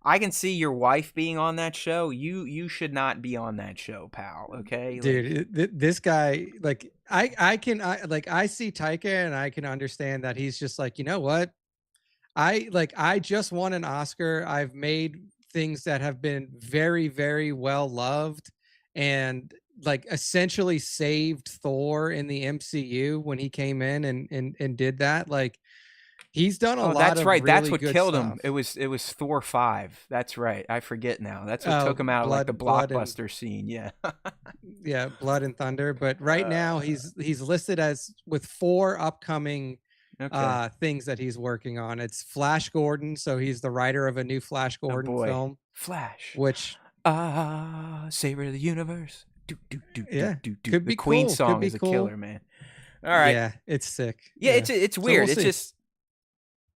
I can see your wife being on that show. You should not be on that show, pal. Okay, like Dude, this guy, like I see Taika and I can understand that he's just like, you know what? I just won an Oscar. I've made things that have been very, very well loved, and like essentially saved Thor in the MCU when he came in and did that. Like He's done a Oh, lot that's of right. That's really what good killed stuff. him. It was Thor 5. That's right. I forget now. That's what Oh, took him out of like the blood and blockbuster scene. Yeah. yeah, Blood and Thunder. But right now Uh, he's listed as with 4 upcoming okay. things that he's working on. It's Flash Gordon, so he's the writer of a new Flash Oh Gordon boy. film, Flash. which Savior of the universe. Do do do do yeah, do do. could The be Queen cool. Could song be is a cool. killer, man. All right. Yeah, it's sick. Yeah, Yeah. it's So weird. we'll It's see. just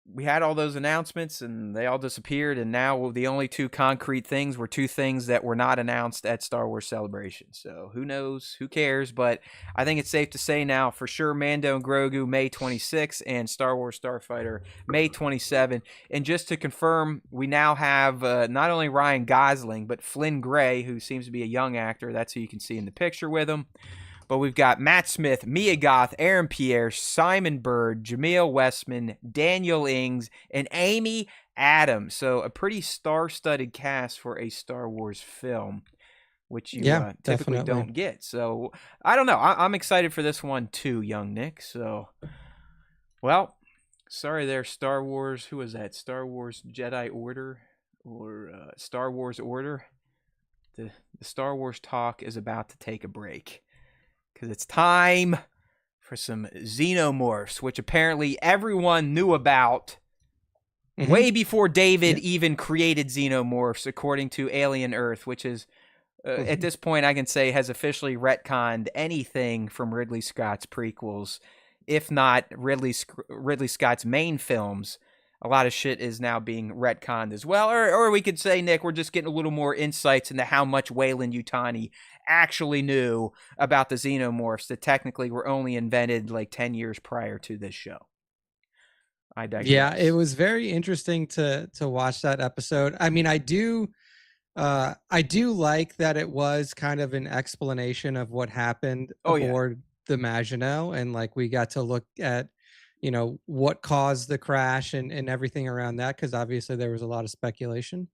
we had all those announcements and they all disappeared, and now the only 2 concrete things were 2 things that were not announced at Star Wars Celebration. So who knows? Who cares? But I think it's safe to say now for sure Mando and Grogu May 26 and Star Wars Starfighter May 27. And just to confirm, we now have not only Ryan Gosling but Flynn Gray, who seems to be a young actor. That's who you can see in the picture with him. But we've got Matt Smith, Mia Goth, Aaron Pierre, Simon Bird, Jameel Westman, Daniel Ings, and Amy Adams. So a pretty star-studded cast for a Star Wars film, which you typically don't get. So I don't know. I'm excited for this one too, young Nick. So, well, sorry there, Star Wars. Who was that? Star Wars Jedi Order or Star Wars Order? The Star Wars talk is about to take a break. Because it's time for some Xenomorphs, which apparently everyone knew about way before David even created Xenomorphs, according to Alien Earth, which is, at this point, I can say has officially retconned anything from Ridley Scott's prequels, if not Ridley Scott's main films. A lot of shit is now being retconned as well. Or we could say, Nick, we're just getting a little more insights into how much Weyland-Yutani actually knew about the Xenomorphs that technically were only invented like 10 years prior to this show. I digress. Yeah, it was very interesting to watch that episode. I mean, I do like that it was kind of an explanation of what happened aboard the Maginot, and like we got to look at what caused the crash and everything around that, because obviously there was a lot of speculation.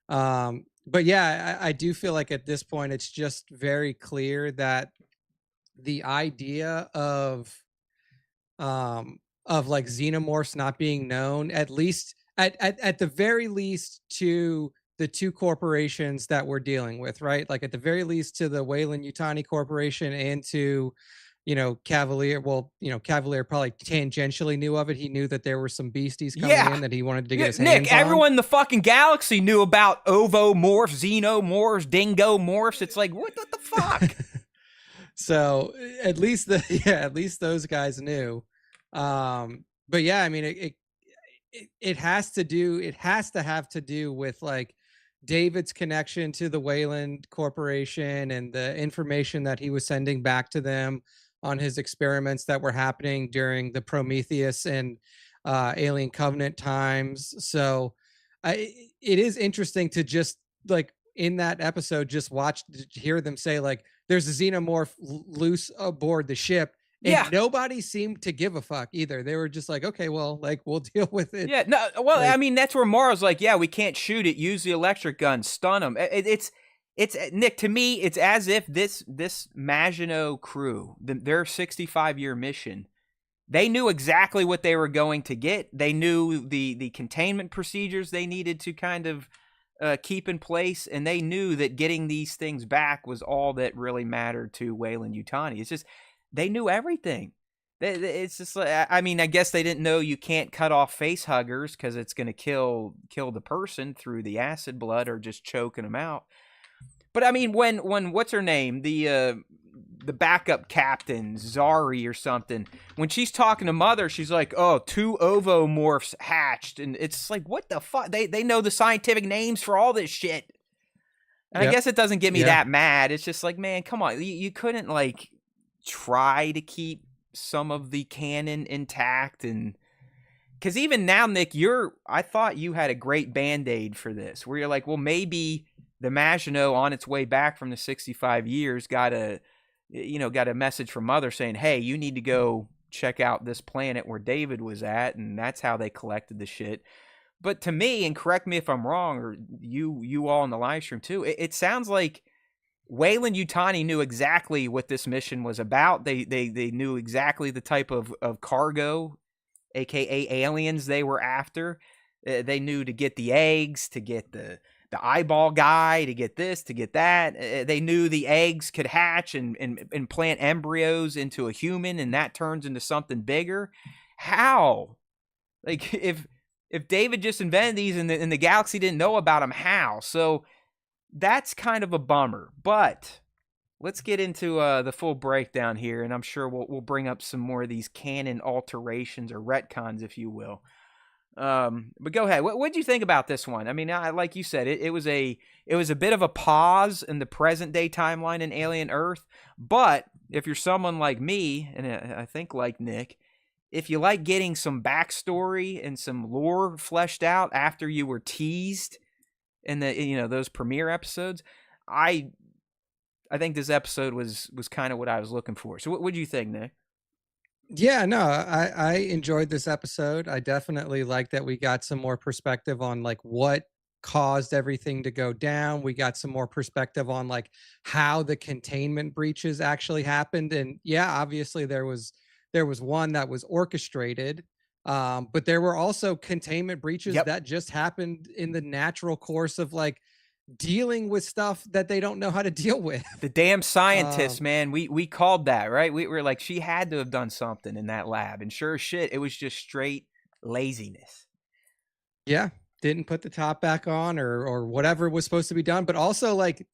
But yeah, I do feel like at this point it's just very clear that the idea of like Xenomorphs not being known, at least at the very least to the 2 corporations that we're dealing with, right? Like at the very least to the Weyland-Yutani Corporation and to Cavalier. Well, Cavalier probably tangentially knew of it. He knew that there were some beasties coming in that he wanted to get his hands on. Nick, everyone in the fucking galaxy knew about ovomorphs, xenomorphs, dingo morphs. It's like, what the fuck? So at least those guys knew. But yeah, I mean, it has to have to do with like David's connection to the Weyland Corporation and the information that he was sending back to them on his experiments that were happening during the Prometheus and Alien Covenant times. So it is interesting to just like in that episode, just hear them say like, there's a Xenomorph loose aboard the ship. And nobody seemed to give a fuck either. They were just like, okay, well, like we'll deal with it. Yeah, no, well, like, I mean, that's where Morrow's like, yeah, we can't shoot it. Use the electric gun, stun them. It's Nick. To me, it's as if this Maginot crew, their 65-year mission, they knew exactly what they were going to get. They knew the containment procedures they needed to kind of keep in place, and they knew that getting these things back was all that really mattered to Weyland-Yutani. It's just. They knew everything. It's just like, I mean, I guess they didn't know you can't cut off face huggers because it's going to kill the person through the acid blood or just choking them out. But I mean, when what's her name, the backup captain Zari or something, when she's talking to Mother, she's like, "Oh, 2 ovomorphs hatched," and it's like, what the fuck? They know the scientific names for all this shit. And I guess it doesn't get me that mad. It's just like, man, come on, you couldn't like. Try to keep some of the canon intact, and because even now, Nick, I thought you had a great band-aid for this, where you're like, well, maybe the Maginot on its way back from the 65 years got a message from Mother saying, hey, you need to go check out this planet where David was at, and that's how they collected the shit. But to me, and correct me if I'm wrong, or you all in the live stream too, it sounds like Weyland-Yutani knew exactly what this mission was about. They knew exactly the type of cargo aka aliens they were after. They knew to get the eggs, to get the eyeball guy, to get this, to get that. They knew the eggs could hatch and plant embryos into a human, and that turns into something bigger. How? Like, if David just invented these and the galaxy didn't know about them, how? So that's kind of a bummer. But let's get into the full breakdown here, and I'm sure we'll bring up some more of these canon alterations or retcons, if you will. But go ahead. What did you think about this one? I mean, like you said, it was a bit of a pause in the present day timeline in Alien Earth. But if you're someone like me, and I think like Nick, if you like getting some backstory and some lore fleshed out after you were teased in those premiere episodes, I think this episode was kind of what I was looking for. So what do you think, Nick? Yeah, no, I enjoyed this episode. I definitely like that we got some more perspective on like what caused everything to go down. We got some more perspective on like how the containment breaches actually happened. And yeah, obviously there was one that was orchestrated. But there were also containment breaches that just happened in the natural course of like dealing with stuff that they don't know how to deal with. The damn scientists, man. We called that, right? We were like, she had to have done something in that lab. And sure as shit, it was just straight laziness. Yeah. Didn't put the top back on or whatever was supposed to be done, but also like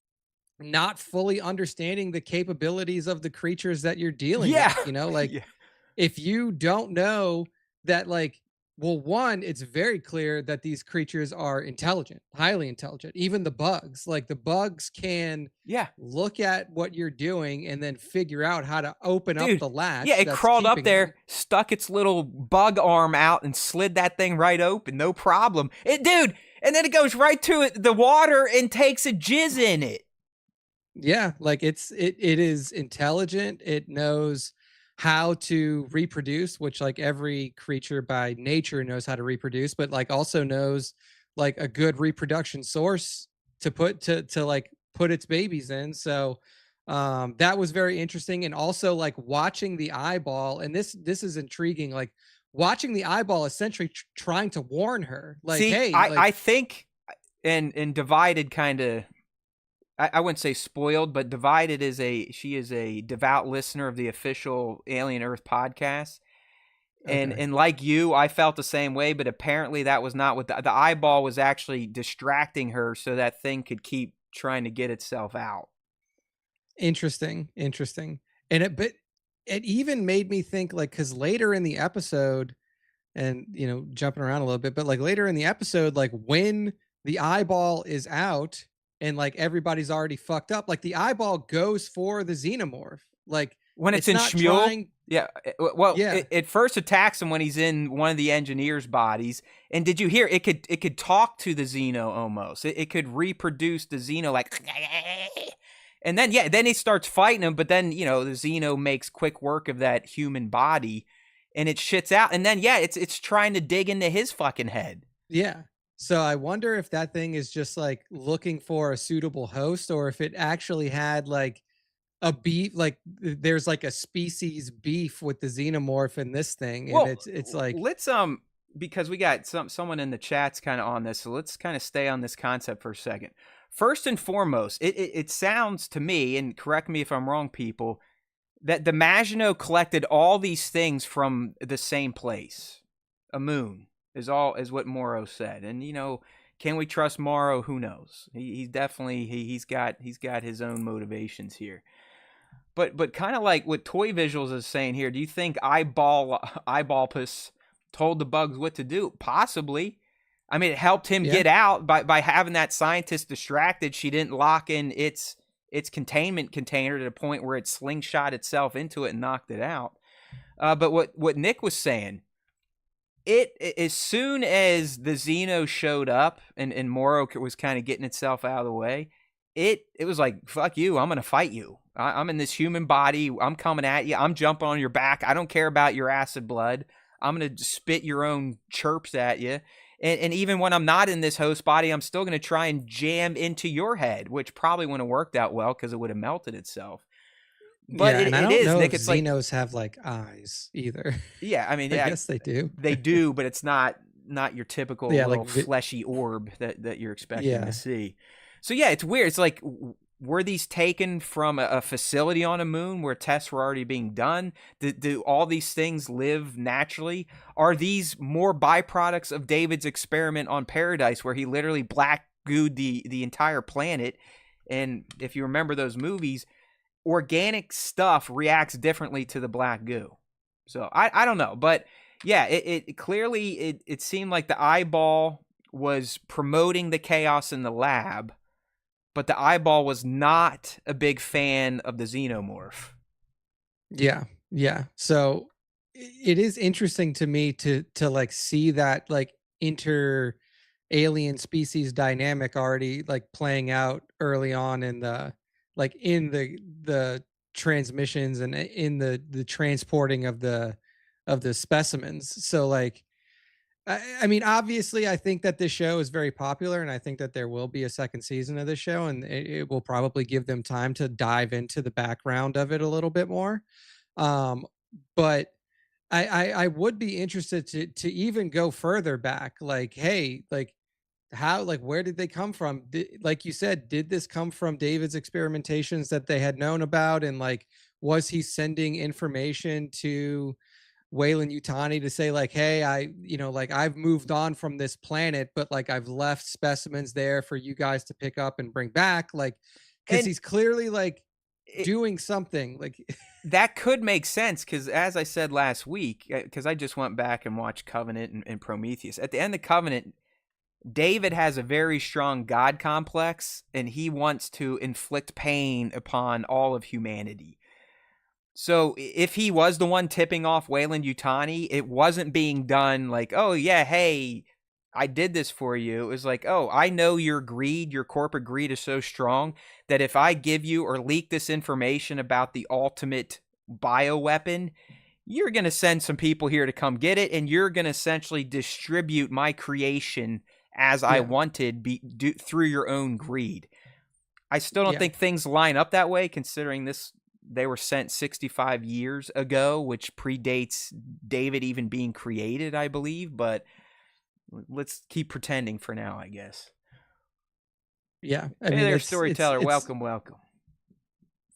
not fully understanding the capabilities of the creatures that you're dealing with, like if you don't know that, like, well, one, it's very clear that these creatures are intelligent, highly intelligent. Even the bugs, like the bugs can look at what you're doing and then figure out how to open up the latch. Yeah, it crawled up there, stuck its little bug arm out and slid that thing right open, no problem. And then it goes right to the water and takes a jizz in it. Yeah, like it is intelligent. It knows how to reproduce, which like every creature by nature knows how to reproduce, but like also knows like a good reproduction source to put its babies in. So that was very interesting. And also like watching the eyeball, and this is intriguing, like watching the eyeball essentially trying to warn her, like, see, hey, I think and Divided kind of, I wouldn't say spoiled, but Divided she is a devout listener of the official Alien Earth podcast. And like you, I felt the same way, but apparently that was not what the eyeball was actually distracting her so that thing could keep trying to get itself out. Interesting. And it even made me think, like, because later in the episode, and jumping around a little bit, but like later in the episode, like when the eyeball is out and like everybody's already fucked up, like the eyeball goes for the Xenomorph, like when it's in Shmuel. It first attacks him when he's in one of the engineers' bodies. And did you hear it could talk to the Xeno almost. It could reproduce the Xeno like, and then then he starts fighting him, but then the Xeno makes quick work of that human body and it shits out, and then it's trying to dig into his fucking head. Yeah. So I wonder if that thing is just like looking for a suitable host, or if it actually had like a beef, like there's like a species beef with the Xenomorph in this thing. And it's like, let's because we got someone in the chat's kind of on this, so let's kind of stay on this concept for a second. First and foremost, it sounds to me, and correct me if I'm wrong, people, that the Maginot collected all these things from the same place, a moon. Is what Morrow said. And can we trust Morrow? Who knows? He's definitely he's got his own motivations here. But kind of like what Toy Visuals is saying here, do you think Eyeballpus told the bugs what to do? Possibly. I mean, it helped him get out by having that scientist distracted. She didn't lock in its containment container to the point where it slingshot itself into it and knocked it out. But what Nick was saying, as soon as the Xeno showed up and Morrow was kind of getting itself out of the way, it was like, fuck you, I'm going to fight you. I'm in this human body. I'm coming at you. I'm jumping on your back. I don't care about your acid blood. I'm going to spit your own chirps at you. And even when I'm not in this host body, I'm still going to try and jam into your head, which probably wouldn't have worked out well because it would have melted itself. But Yeah, and I it don't is, know Nick. if It's like, Xenos have like eyes either. yeah, I mean, I yeah, guess they do. they do, but it's not your typical Yeah, little fleshy orb that you're expecting to yeah. see. So yeah, it's weird. It's like, were these taken from a facility on a moon where tests were already being done? Do all these things live naturally? Are these more byproducts of David's experiment on Paradise, where he literally black gooed the entire planet? And if you remember those movies, organic stuff reacts differently to the black goo. So I don't know, but yeah, it clearly it seemed like the eyeball was promoting the chaos in the lab, but the eyeball was not a big fan of the Xenomorph. Yeah. Yeah. So it is interesting to me to like see that like inter alien species dynamic already like playing out early on in the like in the transmissions and in the transporting of the specimens. So like I mean, obviously, I think that this show is very popular, and I think that there will be a second season of this show, and it will probably give them time to dive into the background of it a little bit more. Um, but I would be interested to even go further back. Like, hey, like how like where did they come from? Like you said, did this come from David's experimentations that they had known about, and like was he sending information to Wayland Utani to say like, hey, like I've moved on from this planet, but like I've left specimens there for you guys to pick up and bring back, like, because And he's clearly like it, doing something. Like, that could make sense because, as I said last week, because I just went back and watched Covenant and Prometheus. At the end of Covenant, David has a very strong God complex, and he wants to inflict pain upon all of humanity. So if he was the one tipping off Wayland Utani, it wasn't being done like, oh, yeah, hey, I did this for you. It was like, oh, I know your greed, your corporate greed is so strong that if I give you or leak this information about the ultimate bioweapon, you're going to send some people here to come get it, and you're going to essentially distribute my creation as I yeah, wanted through your own greed. I still don't yeah, think things line up that way, considering they were sent 65 years ago, which predates David even being created, I believe. But let's keep pretending for now, I guess. yeah. I Hey mean, there, storyteller. it's Welcome, welcome.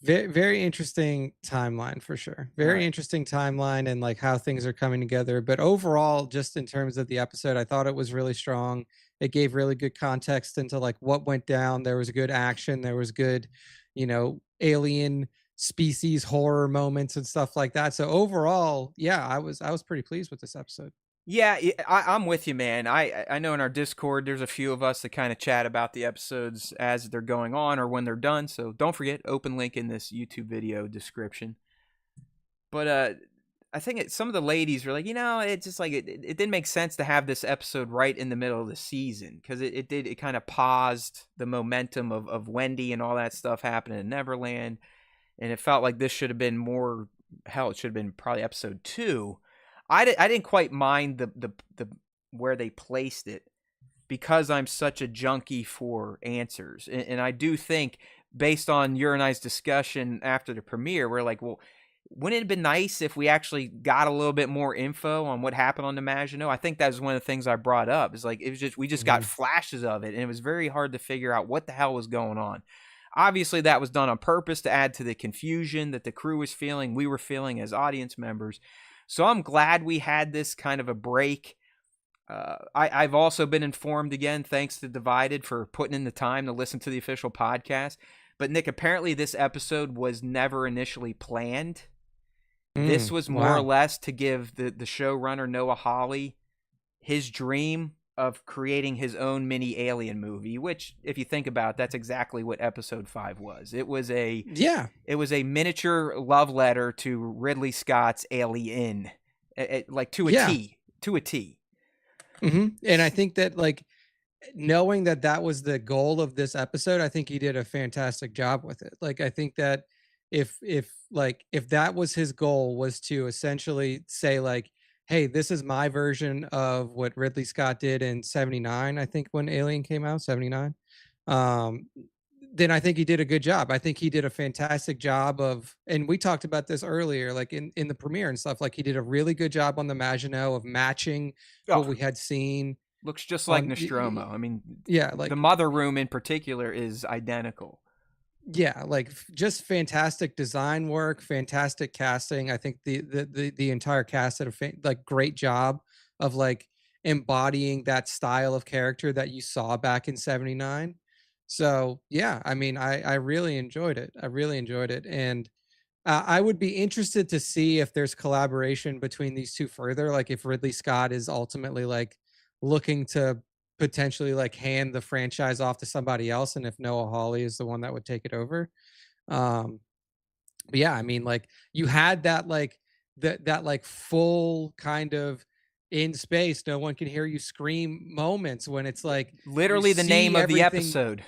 very, very interesting timeline for sure. All Very right. interesting timeline and like how things are coming together. But overall, just in terms of the episode, I thought it was really strong. It gave really good context into like what went down. There was good action. There was good, alien species horror moments and stuff like that. So overall, yeah, I was pretty pleased with this episode. Yeah, I'm with you, man. I know in our Discord there's a few of us that kind of chat about the episodes as they're going on or when they're done. So don't forget, open link in this YouTube video description. But I think some of the ladies were like, it's just like it didn't make sense to have this episode right in the middle of the season because it kind of paused the momentum of Wendy and all that stuff happening in Neverland, and it felt like this should have been more. Hell, it should have been probably episode 2. I didn't quite mind the where they placed it because I'm such a junkie for answers, and I do think based on your and I's discussion after the premiere, we're like, well, wouldn't it have been nice if we actually got a little bit more info on what happened on the Maginot? I think that was one of the things I brought up. Is like we just got flashes of it, and it was very hard to figure out what the hell was going on. Obviously, that was done on purpose to add to the confusion that the crew was feeling, we were feeling as audience members. So I'm glad we had this kind of a break. I've also been informed again, thanks to Divided for putting in the time to listen to the official podcast. But Nick, apparently this episode was never initially planned. This was more or Wow. less to give the showrunner Noah Hawley his dream of creating his own mini Alien movie, which, if you think about it, that's exactly what episode 5 was. It was a miniature love letter to Ridley Scott's Alien, like to a Yeah. T, to a T. And I think that like knowing that that was the goal of this episode, I think he did a fantastic job with it. Like I think that if that was his goal, was to essentially say like, hey, this is my version of what Ridley Scott did in 79, I think, when Alien came out, 79. then I think he did a good job. I think he did a fantastic job of, and we talked about this earlier, like in the premiere and stuff, like he did a really good job on the Maginot of matching what Oh, we had seen looks just like on, Nostromo. I mean, yeah, the like, mother room in particular is identical. yeah, like just fantastic design work, fantastic casting. I think the entire cast did a like great job of like embodying that style of character that you saw back in 79. So yeah, I mean, I really enjoyed it. I really enjoyed it. And I would be interested to see if there's collaboration between these two further, like if Ridley Scott is ultimately like looking to potentially like hand the franchise off to somebody else, and if Noah Hawley is the one that would take it over. Um, but yeah, I mean, like you had that like that like full kind of in space, no one can hear you scream moments when it's like you Literally the name see of the everything. episode.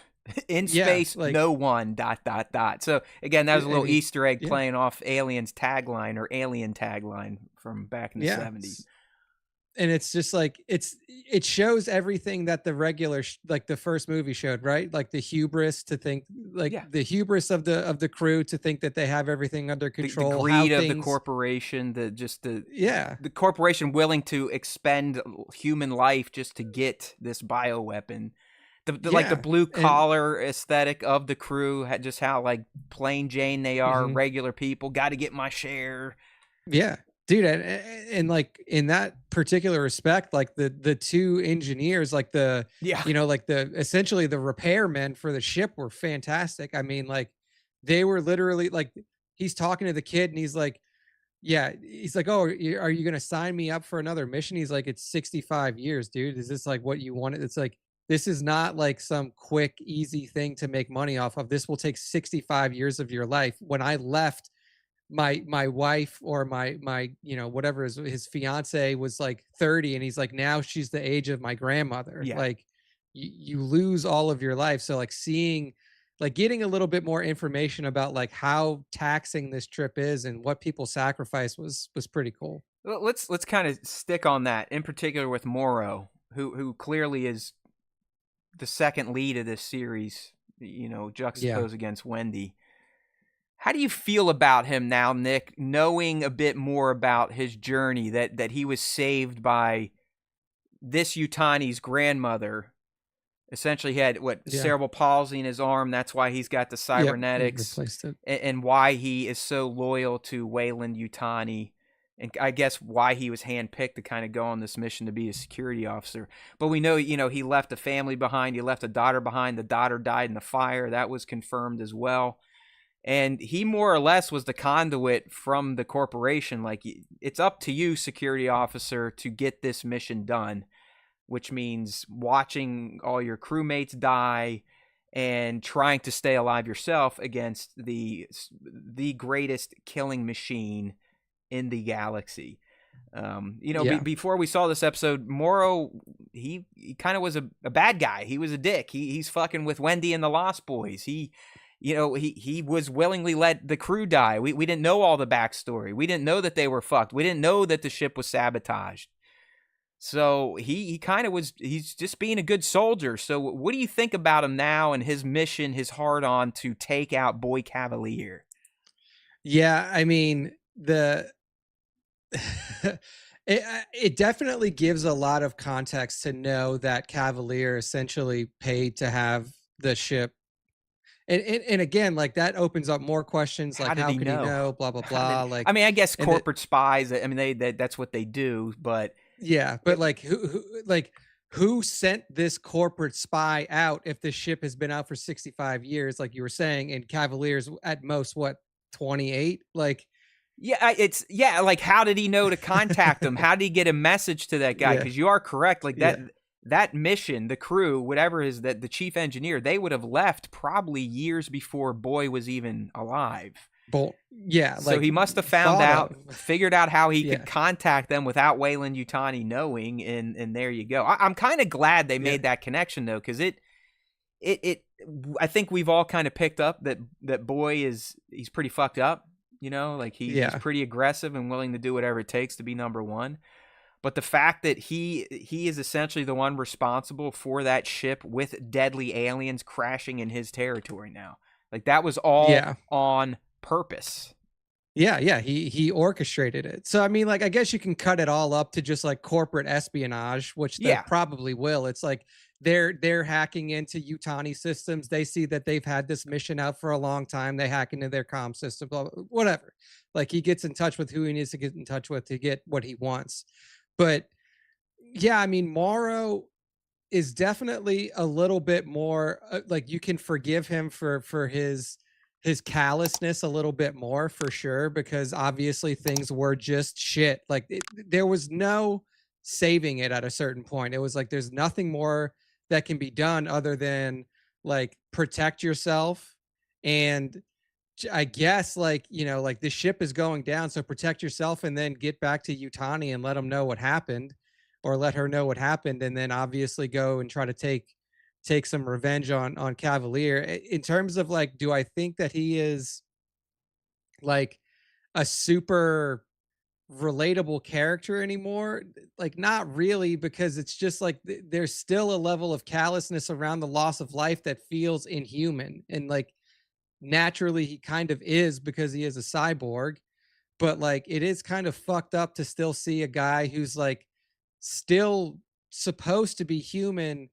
In Yeah, space, like no one, dot, dot, dot. So, again, that was a and little he, Easter egg yeah, playing off Aliens tagline or Alien tagline from back in the yeah. 70s. And it's just like it shows everything that the regular like the first movie showed, right? Like the hubris to think, like Yeah. the hubris of the crew to think that they have everything under The control, how greed of the things, corporation, yeah, the corporation willing to expend human life just to get this bioweapon. Like the yeah, blue and collar aesthetic of the crew, just how like plain Jane they are, mhm, regular people, got to get my share. yeah, dude, and like in that particular respect, like the two engineers, like the, Yeah. you know, like the essentially the repairmen for the ship were fantastic. I mean, like they were literally like, he's talking to the kid and he's like, yeah, he's like, "Oh, are you gonna sign me up for another mission?" He's like, "It's 65 years, dude. Is this like what you wanted?" It's like, this is not like some quick, easy thing to make money off of. This will take 65 years of your life. When I left, my wife or my you know whatever his fiance was like 30, and he's like, now she's the age of my grandmother. Yeah. Like you lose all of your life. So like seeing, like getting a little bit more information about like how taxing this trip is and what people sacrifice was pretty cool. Well, let's kind of stick on that in particular with Morrow, who clearly is the second lead of this series, Yeah. juxtaposed against Wendy. How do you feel about him now, Nick, knowing a bit more about his journey, that he was saved by this Yutani's grandmother? Essentially, he had Yeah. cerebral palsy in his arm. That's why he's got the Yep. He cybernetics, replaced it. and why he is so loyal to Wayland Yutani, and I guess why he was handpicked to kind of go on this mission to be a security officer. But we know, he left a family behind. He left a daughter behind. The daughter died in the fire. That was confirmed as well. And he more or less was the conduit from the corporation. Like, it's up to you, security officer, to get this mission done, which means watching all your crewmates die and trying to stay alive yourself against the greatest killing machine in the galaxy. Yeah. Before we saw this episode, Morrow, he kind of was a bad guy. He was a dick. He's fucking with Wendy and the Lost Boys. He was willingly let the crew die. We didn't know all the backstory. We didn't know that they were fucked. We didn't know that the ship was sabotaged. So he kind of was, he's just being a good soldier. So what do you think about him now and his mission, his hard on to take out Boy Cavalier? Yeah, I mean, it definitely gives a lot of context to know that Cavalier essentially paid to have the ship. And again, like that opens up more questions, How like did how he could he know? know? Blah blah blah. Like, I guess and that, corporate spies. I mean, that's what they do. But yeah, but like who sent this corporate spy out if the ship has been out for 65 years, like you were saying, and Cavalier's at most what, 28? Like, yeah, like how did he know to contact him? How did he get a message to that guy? yeah, Because you are correct. Like yeah. that mission, the crew, whatever is that, the chief engineer, they would have left probably years before Boy was even alive. Yeah, So like he must have figured out how he Yeah. could contact them without Wayland Yutani knowing, and there you go. I'm kind of glad they made that connection though, because I think we've all kind of picked up that Boy he's pretty fucked up, like he's pretty aggressive and willing to do whatever it takes to be number one. But the fact that he is essentially the one responsible for that ship with deadly aliens crashing in his territory now, like that was all Yeah. on purpose. Yeah, he orchestrated it. So I mean, like, I guess you can cut it all up to just like corporate espionage, which they Yeah. probably will. It's like they're hacking into Utani systems. They see that they've had this mission out for a long time. They hack into their comm system, blah, blah, whatever. Like he gets in touch with who he needs to get in touch with to get what he wants. But yeah, I mean, Morrow is definitely a little bit more like you can forgive him for his callousness a little bit more for sure, because obviously things were just shit. Like there was no saving it at a certain point. It was like there's nothing more that can be done other than like protect yourself. And I guess, like, you know, like the ship is going down, so protect yourself and then get back to Utani and let them know what happened, or let her know what happened, and then obviously go and try to take some revenge on Cavalier. In terms of like, do I think that he is like a super relatable character anymore? Like, not really, because it's just like there's still a level of callousness around the loss of life that feels inhuman, and like naturally he kind of is because he is a cyborg. But like it is kind of fucked up to still see a guy who's like still supposed to be human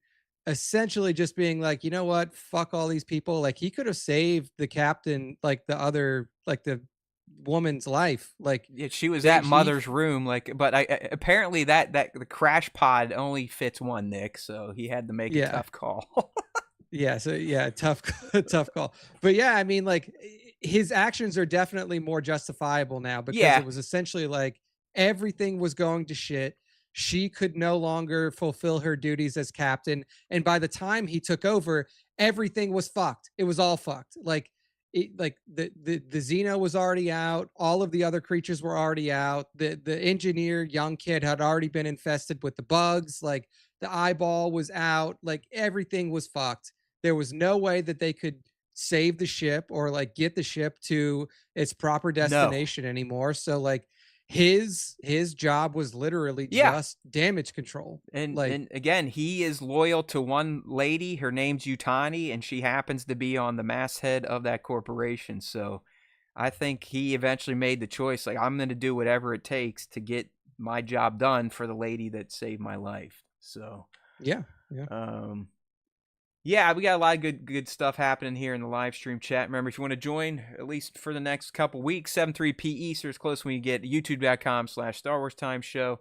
essentially just being like, you know what, fuck all these people. Like he could have saved the captain, like the other, like the woman's life. Like Yeah, she was they at he Mother's room, like, but apparently that the crash pod only fits one Nick, so he had to make a yeah. tough call. Yeah, so yeah, tough tough call. But yeah, I mean, like his actions are definitely more justifiable now, because Yeah, it was essentially like everything was going to shit. She could no longer fulfill her duties as captain, and by the time he took over, everything was fucked. It was all fucked. Like like the Xeno was already out, all of the other creatures were already out. The engineer young kid had already been infested with the bugs. Like the eyeball was out. Like everything was fucked. There was no way that they could save the ship or like get the ship to its proper no. destination anymore. So like his job was literally Yeah. just damage control. And Like and again, he is loyal to one lady. Her name's Utani, and she happens to be on the masthead of that corporation. So I think he eventually made the choice, like, I'm going to do whatever it takes to get my job done for the lady that saved my life. So yeah, yeah. yeah, we got a lot of good stuff happening here in the live stream chat. Remember, if you want to join, at least for the next couple weeks, 7:03 p Eastern is close when you get youtube.com/Star Wars Time Show.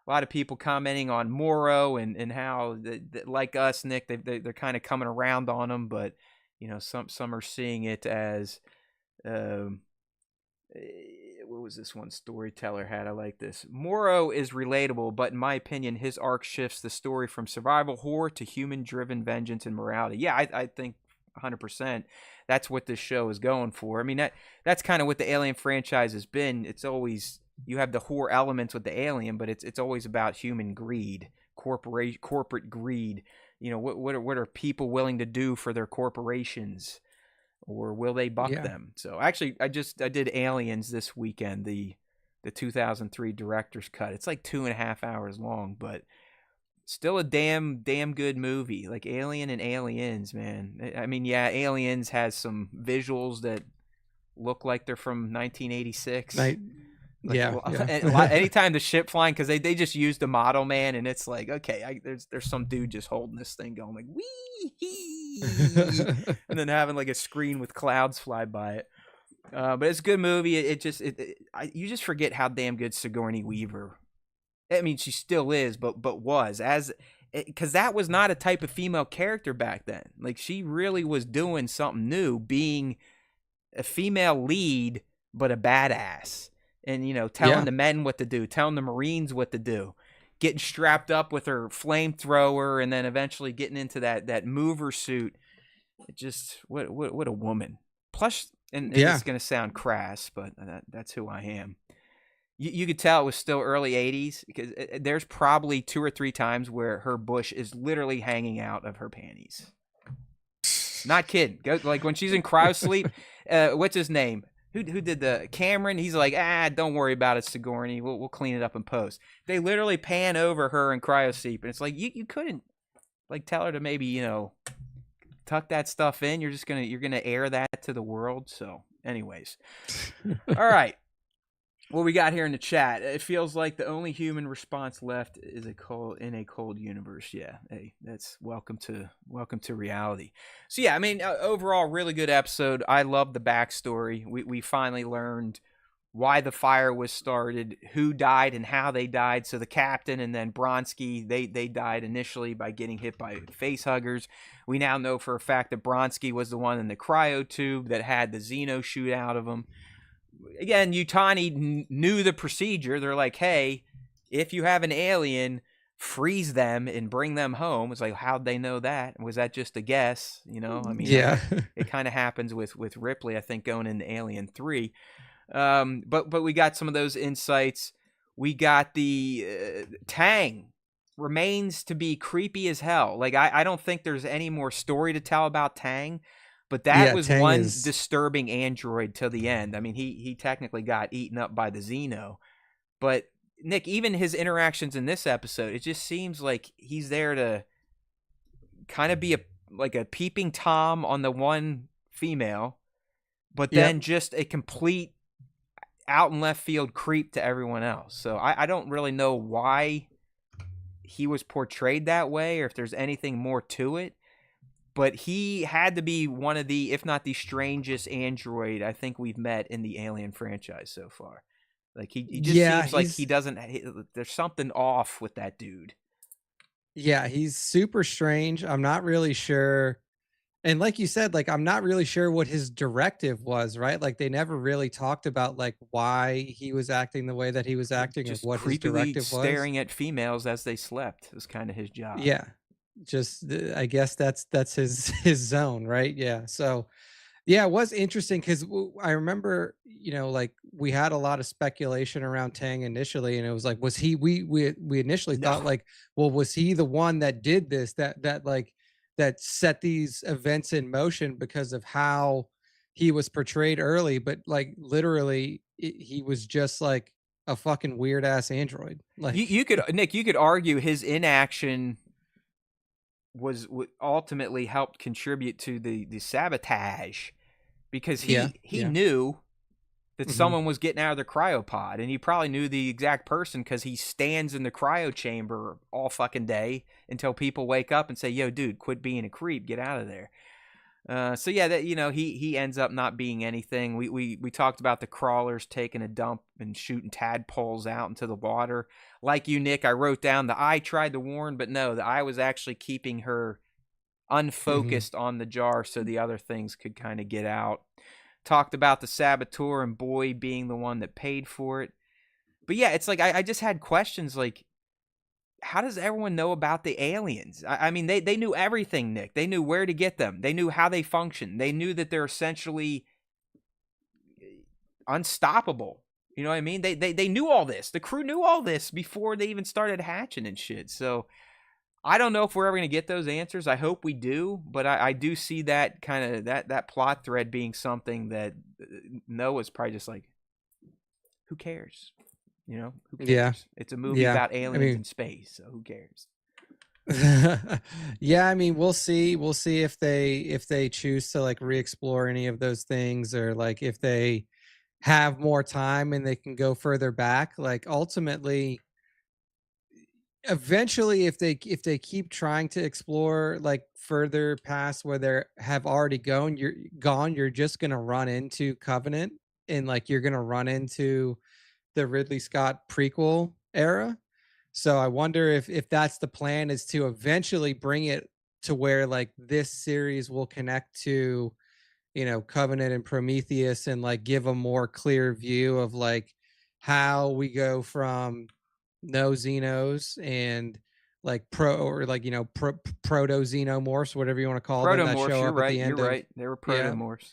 A lot of people commenting on Morrow and how, like us, Nick, they're kind of coming around on him, but you know, some are seeing it as, what was this one storyteller had? I like this. Morrow is relatable, but in my opinion, his arc shifts the story from survival horror to human-driven vengeance and morality. Yeah, I think 100% that's what this show is going for. I mean, that's kind of what the Alien franchise has been. It's always, you have the horror elements with the Alien, but it's always about human greed, corporate greed. You know, what are people willing to do for their corporations? Or will they buck them? So actually, I did Aliens this weekend, the 2003 director's cut. It's like 2.5 hours long, but still a damn good movie. Like Alien and Aliens, man. I mean, yeah, Aliens has some visuals that look like they're from 1986. Like, yeah, anytime the ship flying, because they just used the model, man, and it's like, okay, there's some dude just holding this thing going like wee, and then having like a screen with clouds fly by it. But it's a good movie. You just forget how damn good Sigourney Weaver. I mean, she still is, but was, as because that was not a type of female character back then. Like, she really was doing something new, being a female lead but a badass. And, you know, telling the men what to do, telling the Marines what to do, getting strapped up with her flamethrower, and then eventually getting into that mover suit. It just, what a woman. Plus, and it's going to sound crass, but that's who I am. You could tell it was still early 80s, because there's probably 2 or 3 times where her bush is literally hanging out of her panties. Not kidding. Like when she's in cryosleep, what's his name? who did the Cameron? He's like, don't worry about it, Sigourney. We'll clean it up in post. They literally pan over her and cryosleep, and it's like you couldn't like tell her to maybe tuck that stuff in. You're gonna air that to the world. So, anyways, all right. What we got here in the chat? It feels like the only human response left is in a cold universe. Yeah, hey, that's welcome to reality. So yeah, I mean, overall, really good episode. I love the backstory. We finally learned why the fire was started, who died, and how they died. So the captain and then Bronsky, they died initially by getting hit by facehuggers. We now know for a fact that Bronsky was the one in the cryo tube that had the Xeno shoot out of him. Again, Yutani knew the procedure. They're like, hey, if you have an alien, freeze them and bring them home. It's like, how'd they know that? Was that just a guess? I mean, yeah. It kind of happens with Ripley, I think, going into Alien 3. But we got some of those insights. We got the Tang remains to be creepy as hell. Like, I don't think there's any more story to tell about Tang. But that was Tang one disturbing android till the end. I mean, he technically got eaten up by the Xeno. But, Nick, even his interactions in this episode, it just seems like he's there to kind of be a peeping Tom on the one female, but then just a complete out in left field creep to everyone else. So I don't really know why he was portrayed that way or if there's anything more to it. But he had to be one of the, if not the strangest android I think we've met in the Alien franchise so far. Like he just seems like he doesn't. There's something off with that dude. Yeah, he's super strange. I'm not really sure. And like you said, like I'm not really sure what his directive was, right? Like they never really talked about like why he was acting the way that he was acting, just or what his directive was. Staring at females as they slept was kind of his job. Yeah. Just I guess that's his zone, right? Yeah. So yeah, it was interesting because I remember, like we had a lot of speculation around Tang initially, and it was like, was he? We initially thought like, well, was he the one that did this? That set these events in motion because of how he was portrayed early, but like literally, he was just like a fucking weird ass android. Like you could argue his inaction was ultimately helped contribute to the sabotage, because he knew that someone was getting out of the cryopod, and he probably knew the exact person because he stands in the cryo chamber all fucking day until people wake up and say, yo, dude, quit being a creep, get out of there. So yeah, that he ends up not being anything. We talked about the crawlers taking a dump and shooting tadpoles out into the water. Like you, Nick, I wrote down the eye tried to warn, but no, the eye was actually keeping her unfocused on the jar so the other things could kind of get out. Talked about the saboteur and Boy being the one that paid for it. But yeah, it's like I just had questions like, how does everyone know about the aliens? I mean, they knew everything, Nick. They knew where to get them. They knew how they function. They knew that they're essentially unstoppable. You know what I mean? They knew all this. The crew knew all this before they even started hatching and shit. So I don't know if we're ever going to get those answers. I hope we do. But I do see that kind of that plot thread being something that Noah's probably just like, who cares? Who cares? Yeah. It's a movie about aliens in space, so who cares? Yeah, I mean, we'll see. We'll see if they choose to like re-explore any of those things, or like if they have more time and they can go further back. Like ultimately, eventually, if they keep trying to explore like further past where they have already gone, you're just gonna run into Covenant, and like you're gonna run into the Ridley Scott prequel era. So I wonder if that's the plan, is to eventually bring it to where like this series will connect to, Covenant and Prometheus, and like give a more clear view of like how we go from no Xenos and like proto Xenomorphs, whatever you want to call them, that show up at the end. You're right. They were protomorphs.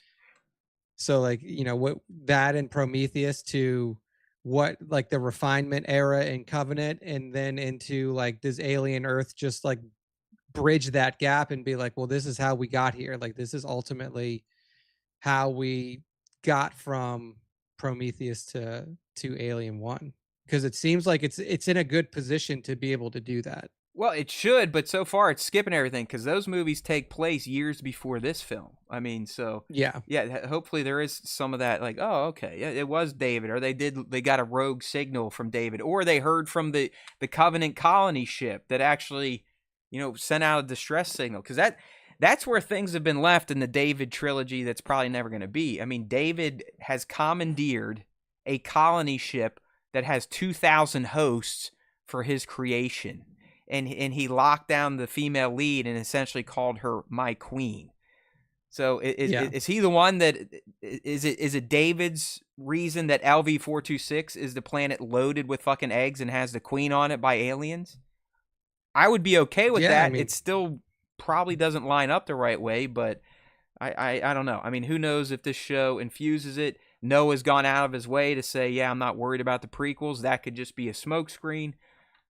So like, what that and Prometheus to what like the refinement era in Covenant, and then into like, does Alien Earth just like bridge that gap and be like, well, this is how we got here. Like this is ultimately how we got from Prometheus to Alien 1, because it seems like it's in a good position to be able to do that. Well, it should, but so far it's skipping everything because those movies take place years before this film. I mean, so Yeah. yeah, hopefully there is some of that. Like, oh, okay, yeah, it was David, or they got a rogue signal from David, or they heard from the Covenant colony ship that actually, sent out a distress signal, because that's where things have been left in the David trilogy. That's probably never going to be. I mean, David has commandeered a colony ship that has 2,000 hosts for his creation. And he locked down the female lead and essentially called her my queen. So is he the one that is it David's reason that LV-426 is the planet loaded with fucking eggs and has the queen on it by aliens? I would be okay with that. I mean, it still probably doesn't line up the right way, but I don't know. I mean, who knows if this show infuses it? Noah's gone out of his way to say, yeah, I'm not worried about the prequels. That could just be a smokescreen.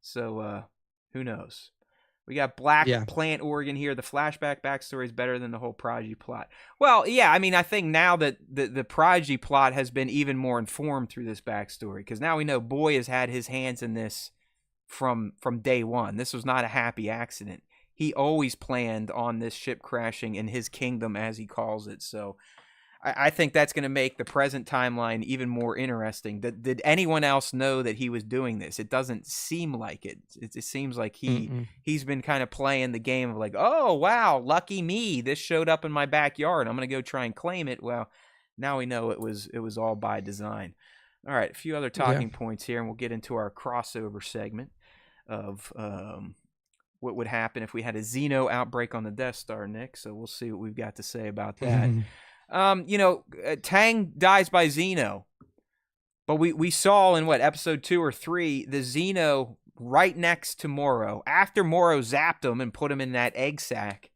So who knows? We got Black Plant Organ here. The flashback backstory is better than the whole Prodigy plot. Well, yeah, I mean, I think now that the Prodigy plot has been even more informed through this backstory, because now we know Boy has had his hands in this from day one. This was not a happy accident. He always planned on this ship crashing in his kingdom, as he calls it. So I think that's going to make the present timeline even more interesting. Did anyone else know that he was doing this? It doesn't seem like it. It seems like he's been kind of playing the game of like, oh, wow, lucky me. This showed up in my backyard. I'm going to go try and claim it. Well, now we know it was all by design. All right, a few other talking points here, and we'll get into our crossover segment of what would happen if we had a Xeno outbreak on the Death Star, Nick. So we'll see what we've got to say about that. Tang dies by Xeno, but we saw in episode 2 or 3, the Xeno right next to Moro. After Moro zapped him and put him in that egg sack,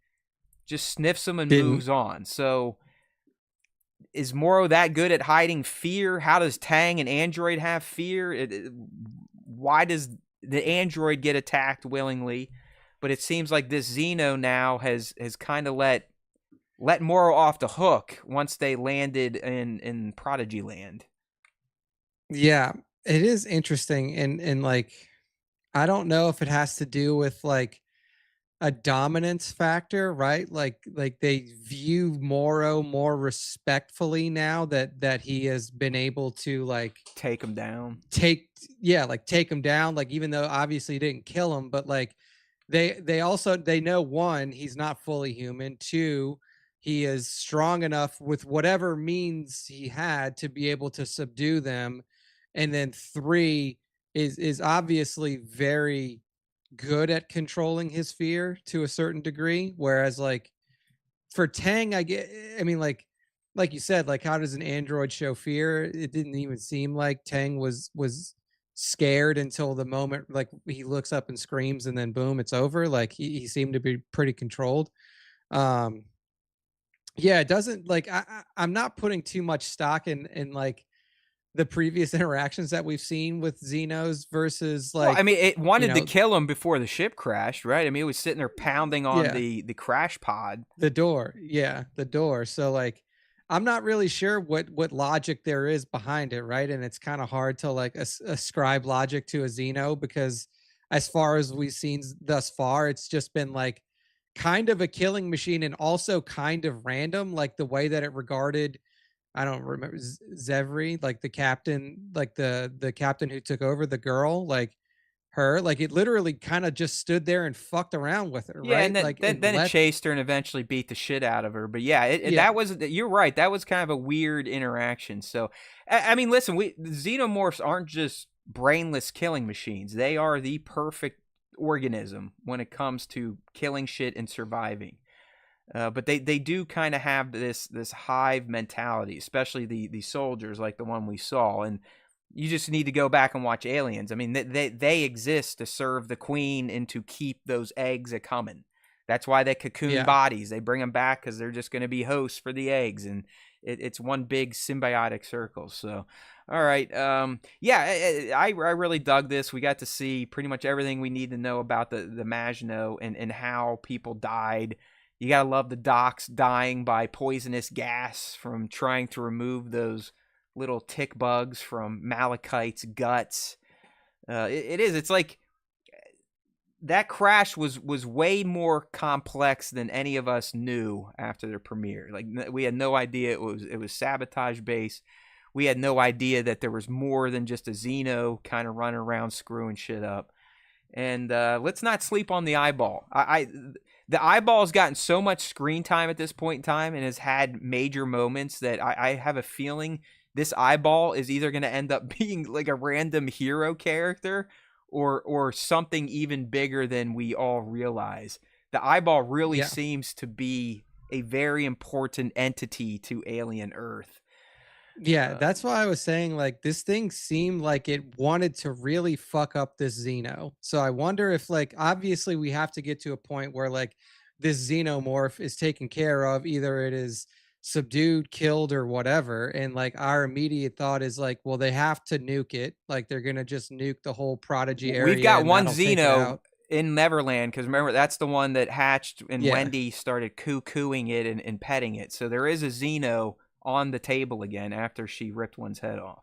just sniffs him and moves on. So is Moro that good at hiding fear? How does Tang, an android, have fear? Why does the android get attacked willingly? But it seems like this Xeno now has kind of let Moro off the hook once they landed in Prodigy Land. Yeah, it is interesting, and like, I don't know if it has to do with like a dominance factor, right? Like they view Moro more respectfully now that he has been able to like take him down. Take him down. Like, even though obviously he didn't kill him, but like they also know, one, he's not fully human. Two, he is strong enough with whatever means he had to be able to subdue them. And then three is obviously very good at controlling his fear to a certain degree. Whereas like for Tang, like you said, like, how does an android show fear? It didn't even seem like Tang was scared until the moment like he looks up and screams, and then boom, it's over. Like he seemed to be pretty controlled. It doesn't like I'm not putting too much stock in like the previous interactions that we've seen with Xenos versus like. Well, I mean, it wanted to kill him before the ship crashed, right? I mean, it was sitting there pounding on the crash pod, the door. So like, I'm not really sure what logic there is behind it, right? And it's kind of hard to like ascribe logic to a Xeno, because as far as we've seen thus far, it's just been like kind of a killing machine, and also kind of random, like the way that it regarded, I don't remember, Zevri, like the captain, like the captain who took over the girl, like her, like it literally kind of just stood there and fucked around with her, right? And then, like then it chased her and eventually beat the shit out of her. But that was, you're right, that was kind of a weird interaction. So I mean, listen, xenomorphs aren't just brainless killing machines. They are the perfect organism when it comes to killing shit and surviving. But they do kind of have this hive mentality, especially the soldiers like the one we saw. And you just need to go back and watch Aliens. I mean, they exist to serve the queen and to keep those eggs a coming. That's why they cocoon bodies. They bring them back because they're just going to be hosts for the eggs, and it's one big symbiotic circle. So, all right, I really dug this. We got to see pretty much everything we need to know about the Maginot and how people died. You gotta love the docs dying by poisonous gas from trying to remove those little tick bugs from Malachite's guts. It is. It's like that crash was way more complex than any of us knew after the premiere. Like we had no idea it was sabotage based. We had no idea that there was more than just a Xeno kind of running around screwing shit up. And let's not sleep on the eyeball. The eyeball's gotten so much screen time at this point in time and has had major moments that I have a feeling this eyeball is either going to end up being like a random hero character or something even bigger than we all realize. The eyeball really seems to be a very important entity to Alien Earth. Yeah, that's why I was saying, like, this thing seemed like it wanted to really fuck up this Xeno. So I wonder if, like, obviously we have to get to a point where, like, this Xenomorph is taken care of. Either it is subdued, killed, or whatever. And, like, our immediate thought is, like, well, they have to nuke it. Like, they're going to just nuke the whole Prodigy area. We've got and one that'll take it Xeno out. in Neverland, because remember, that's the one that hatched and Yeah. Wendy started coo-cooing it and petting it. So there is a Xeno on the table again after she ripped one's head off.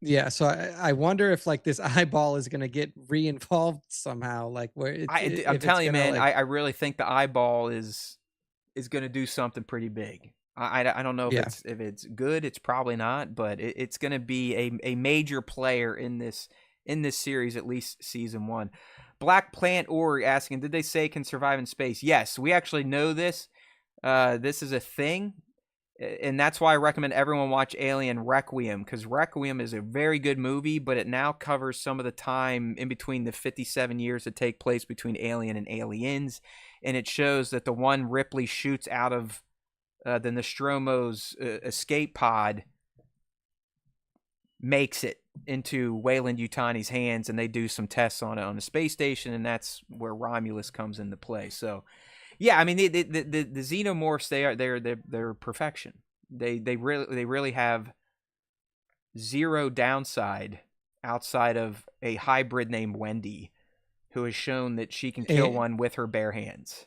Yeah, so I wonder if, like, this eyeball is gonna get re-involved somehow, like, where I'm if it's telling you, gonna, man, like, I really think the eyeball is going to do something pretty big. I don't know if Yeah. it's good. It's probably not, but it's going to be a major player in this series, at least season 1. Black Plant Org asking, did they say it can survive in space? Yes, we actually know this. This is a thing. And that's why I recommend everyone watch Alien Requiem, because Requiem is a very good movie, but it now covers some of the time in between the 57 years that take place between Alien and Aliens, and it shows that the one Ripley shoots out of the Nostromo's escape pod makes it into Weyland-Yutani's hands, and they do some tests on it on the space station, and that's where Romulus comes into play. So yeah, I mean the Xenomorphs, they're perfection. They really have zero downside outside of a hybrid named Wendy, who has shown that she can kill one with her bare hands.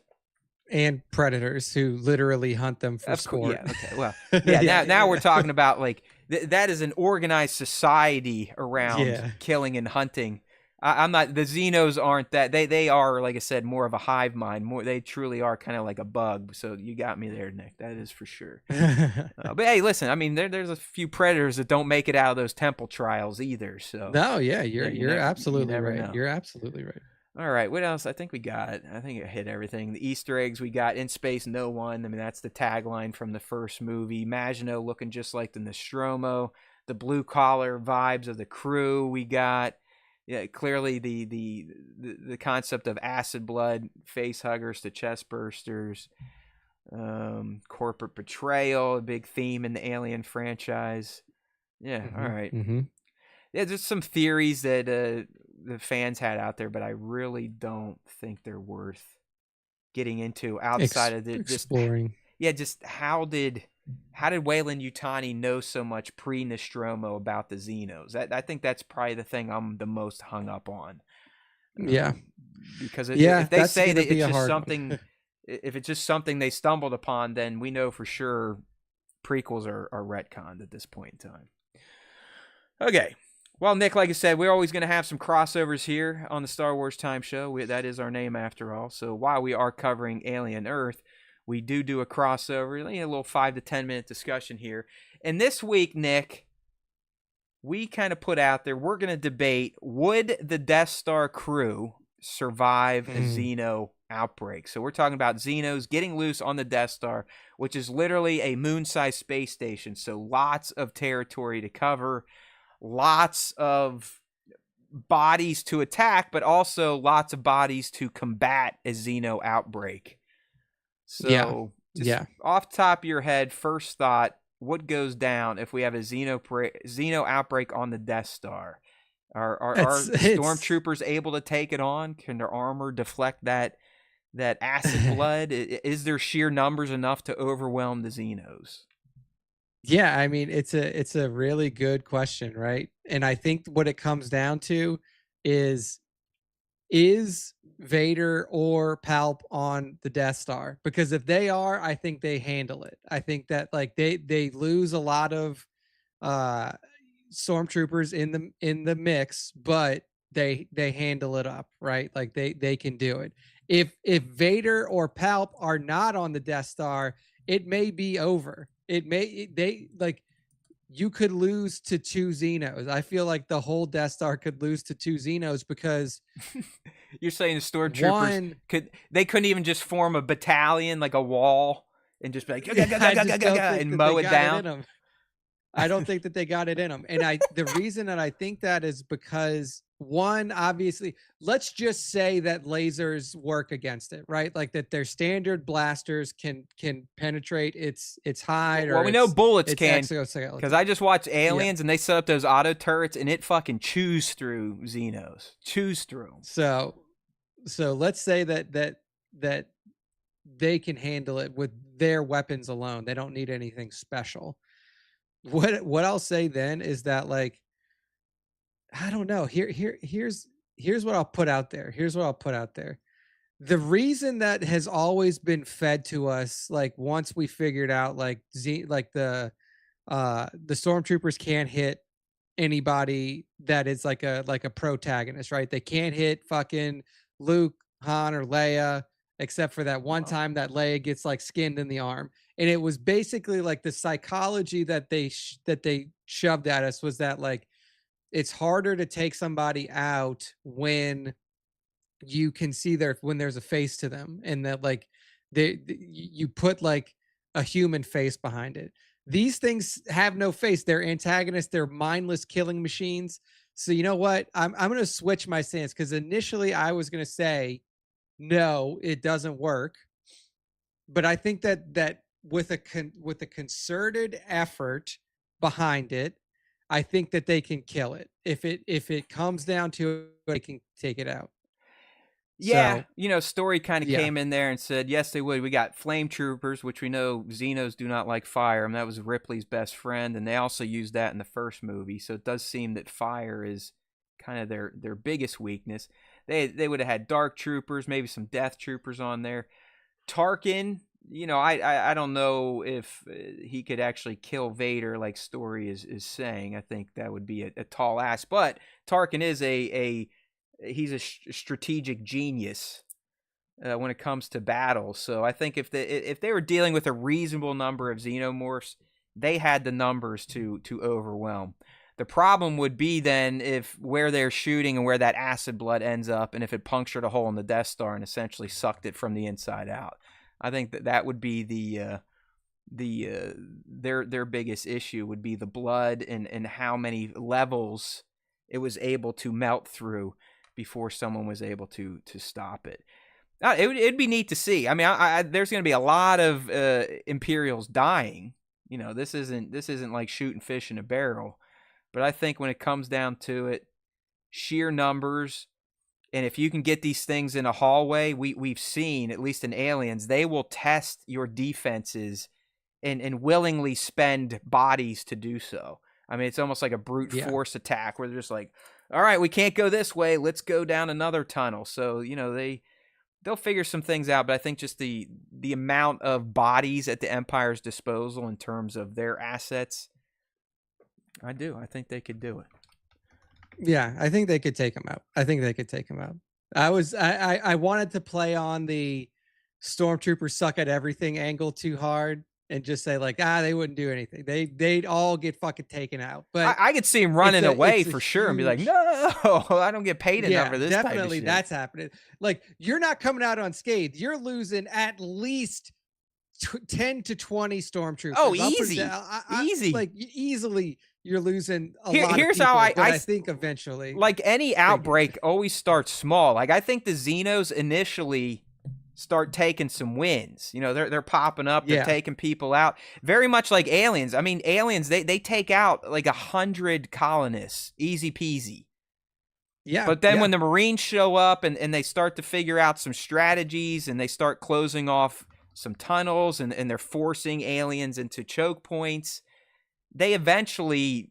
And predators who literally hunt them for sport. Yeah, okay, well, yeah. Now we're talking about, like, that is an organized society around killing and hunting. I'm not. The Xenos aren't that. They are, like I said, more of a hive mind. They truly are kind of like a bug. So you got me there, Nick. That is for sure. But hey, listen. I mean, there's a few predators that don't make it out of those temple trials either. So no, yeah, you're absolutely right. Know. You're absolutely right. All right, what else? I think it hit everything. The Easter eggs we got: in space, no one. I mean, that's the tagline from the first movie. Maginot looking just like the Nostromo. The blue collar vibes of the crew we got. Yeah, clearly the concept of acid blood, face huggers to chest bursters, corporate betrayal, a big theme in the Alien franchise. Yeah, all right. Mm-hmm. Yeah, there's some theories that the fans had out there, but I really don't think they're worth getting into outside of the exploring. Just how did Weyland-Yutani know so much pre-Nostromo about the Xenos? I think that's probably the thing I'm the most hung up on. Yeah, because if they say that it's just something, if it's just something they stumbled upon, then we know for sure prequels are retconned at this point in time. Okay. Well, Nick, like I said, we're always going to have some crossovers here on the Star Wars Time Show. That is our name after all. So while we are covering Alien Earth, we do a crossover, a little 5 to 10 minute discussion here. And this week, Nick, we kind of put out there, we're going to debate, would the Death Star crew survive a Xeno outbreak? So we're talking about Xenos getting loose on the Death Star, which is literally a moon-sized space station. So lots of territory to cover, lots of bodies to attack, but also lots of bodies to combat a Xeno outbreak. So, off the top of your head, first thought, what goes down if we have a Xeno outbreak on the Death Star? Are stormtroopers able to take it on? Can their armor deflect that acid blood? Is there sheer numbers enough to overwhelm the Xenos? Yeah, I mean, it's a really good question, right? And I think what it comes down to is is Vader or Palp on the Death Star? Because if they are, I think they handle it. I think that like they lose a lot of uh stormtroopers in the mix, but they handle it up, right? Like they can do it. If Vader or Palp are not on the Death Star, it may be over. They like you could lose to 2 Xenos. I feel like the whole Death Star could lose to 2 Xenos because You're saying the stormtroopers one couldn't even just form a battalion, like a wall, and just be like, I just don't think and that mow they it got down? in them. I don't think that they got it in them. And the reason that I think that is because one, obviously, let's just say that lasers work against it, right? Like that their standard blasters can penetrate its hide. Well, or we know its, bullets its can, exoskeleton. because I just watched Aliens Yeah. and they set up those auto turrets and it fucking chews through Xenos. Chews through 'em. So let's say that they can handle it with their weapons alone. They don't need anything special. What I'll say then is that, like, I don't know. Here's what I'll put out there. Here's what I'll put out there. The reason that has always been fed to us, like once we figured out like the stormtroopers can't hit anybody that is like a protagonist, right? They can't hit fucking Luke, Han, or Leia, except for that one time that Leia gets like skinned in the arm. And it was basically like the psychology that they shoved at us was that like it's harder to take somebody out when you can see when there's a face to them, and that like you put like a human face behind it. These things have no face. They're antagonists. They're mindless killing machines. So you know what? I'm going to switch my stance, because initially I was going to say no, it doesn't work. But I think that with a concerted effort behind it, I think that they can kill it. If it comes down to it, they can take it out. Yeah, So, Story kind of yeah. came in there and said, yes, they would. We got flame troopers, which we know Xenos do not like fire, and that was Ripley's best friend, and they also used that in the first movie. So it does seem that fire is kind of their biggest weakness. They would have had dark troopers, maybe some death troopers on there. Tarkin, I don't know if he could actually kill Vader like Story is saying. I think that would be a tall ask, but Tarkin is he's a strategic genius when it comes to battle. So I think if they were dealing with a reasonable number of Xenomorphs, they had the numbers to overwhelm. The problem would be then if where they're shooting and where that acid blood ends up, and if it punctured a hole in the Death Star and essentially sucked it from the inside out. I think that would be their biggest issue would be the blood and how many levels it was able to melt through before someone was able to stop it. It'd be neat to see. I mean, there's going to be a lot of Imperials dying. This isn't like shooting fish in a barrel. But I think when it comes down to it, sheer numbers, and if you can get these things in a hallway, we've seen, at least in Aliens, they will test your defenses and willingly spend bodies to do so. I mean, it's almost like a brute force attack where they're just like, all right, we can't go this way. Let's go down another tunnel. So, they'll figure some things out, but I think just the amount of bodies at the Empire's disposal in terms of their assets, I think they could do it. Yeah, I think they could take him out. I wanted to play on the stormtroopers suck at everything angle too hard and just say like, they wouldn't do anything. They'd all get fucking taken out. But I could see him running away for sure and be like, no, I don't get paid enough for this. Definitely, type of shit. that's happening. Like, you're not coming out unscathed. You're losing at least 10 to 20 stormtroopers. Oh, easy. Easy. Like, easily you're losing a lot Here's of people, how I think eventually, like any outbreak always starts small. Like, I think the Xenos initially start taking some wins. They're popping up, they're taking people out, very much like Aliens. I mean, Aliens, they take out like 100 colonists, easy peasy. Yeah. But then when the Marines show up and they start to figure out some strategies and they start closing off some tunnels and they're forcing aliens into choke points, they eventually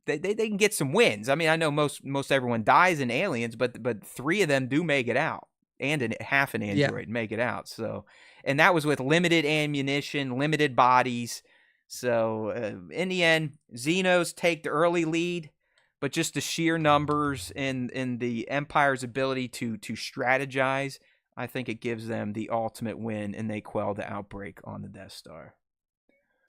they can get some wins. I mean, I know most everyone dies in Aliens, but 3 of them do make it out, and half an android make it out. So, and that was with limited ammunition, limited bodies. So in the end, Xenos take the early lead, but just the sheer numbers and the Empire's ability to strategize, I think it gives them the ultimate win, and they quell the outbreak on the Death Star.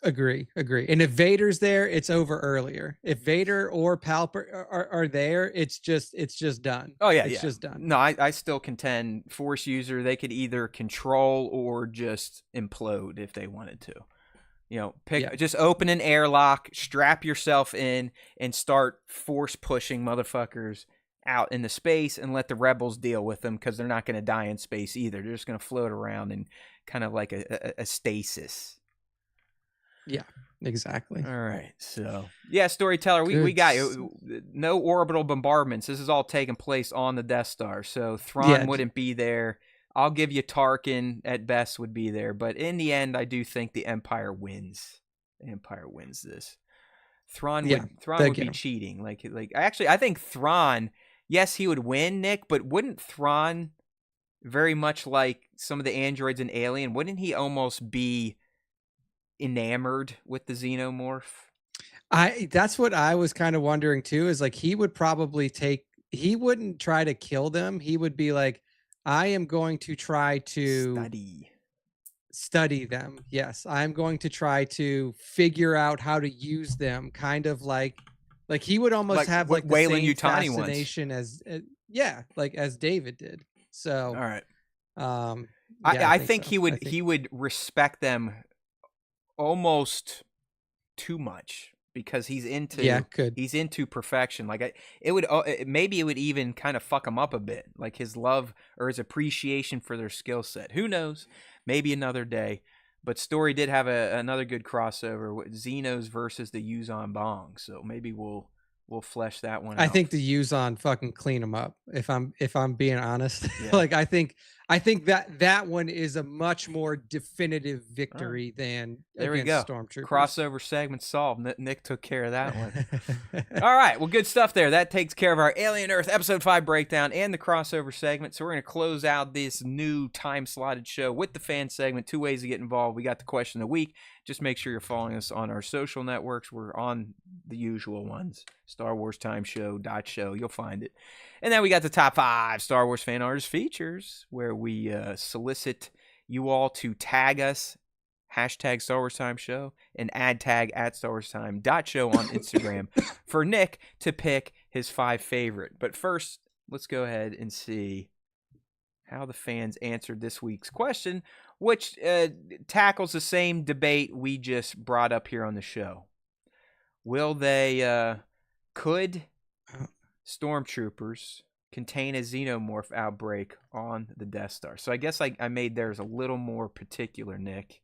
Agree. And if Vader's there, it's over earlier. If Vader or Palpatine are there, it's just done. Oh yeah, it's just done. No, I still contend Force user, they could either control or just implode if they wanted to. You know, just open an airlock, strap yourself in, and start force pushing motherfuckers out into space, and let the rebels deal with them, because they're not going to die in space either. They're just going to float around in kind of like a stasis. Yeah, exactly. All right. So, yeah, storyteller, we got no orbital bombardments. This is all taking place on the Death Star. So Thrawn wouldn't be there. I'll give you Tarkin at best would be there. But in the end, I do think the Empire wins. The Empire wins this. Thrawn would be cheating. Like actually, I think Thrawn, yes, he would win, Nick, but wouldn't Thrawn, very much like some of the androids in Alien, wouldn't he almost be enamored with the Xenomorph? That's what I was kind of wondering too, is like he would probably he wouldn't try to kill them. He would be like, I am going to try to study them. Yes, I'm going to try to figure out how to use them, kind of like he would almost have like the same fascination as like as David did. So all right. I think he would respect them almost too much, because he's into perfection. Like maybe it would even kind of fuck him up a bit, like his love or his appreciation for their skill set. Who knows? Maybe another day. But Story did have another good crossover with Xenos versus the Yuzon Bong, so maybe we'll flesh that one out. I think the Yuzon fucking clean them up, if I'm being honest. Like I think that one is a much more definitive victory than there we against go. Stormtroopers. Crossover segment solved. Nick took care of that one. All right, well, good stuff there. That takes care of our Alien Earth Episode 5 breakdown and the crossover segment. So we're going to close out this new time-slotted show with the fan segment. 2 ways to get involved. We got the question of the week. Just make sure you're following us on our social networks. We're on the usual ones. Star Wars Time Show. You'll find it. And then we got the top 5 Star Wars fan artist features, where we solicit you all to tag us, hashtag Star Wars Time Show, and add tag at Star Wars Time .show on Instagram for Nick to pick his 5 favorite. But first, let's go ahead and see how the fans answered this week's question, which tackles the same debate we just brought up here on the show. Will they, could Stormtroopers contain a Xenomorph outbreak on the Death Star? So I guess I made theirs a little more particular, Nick,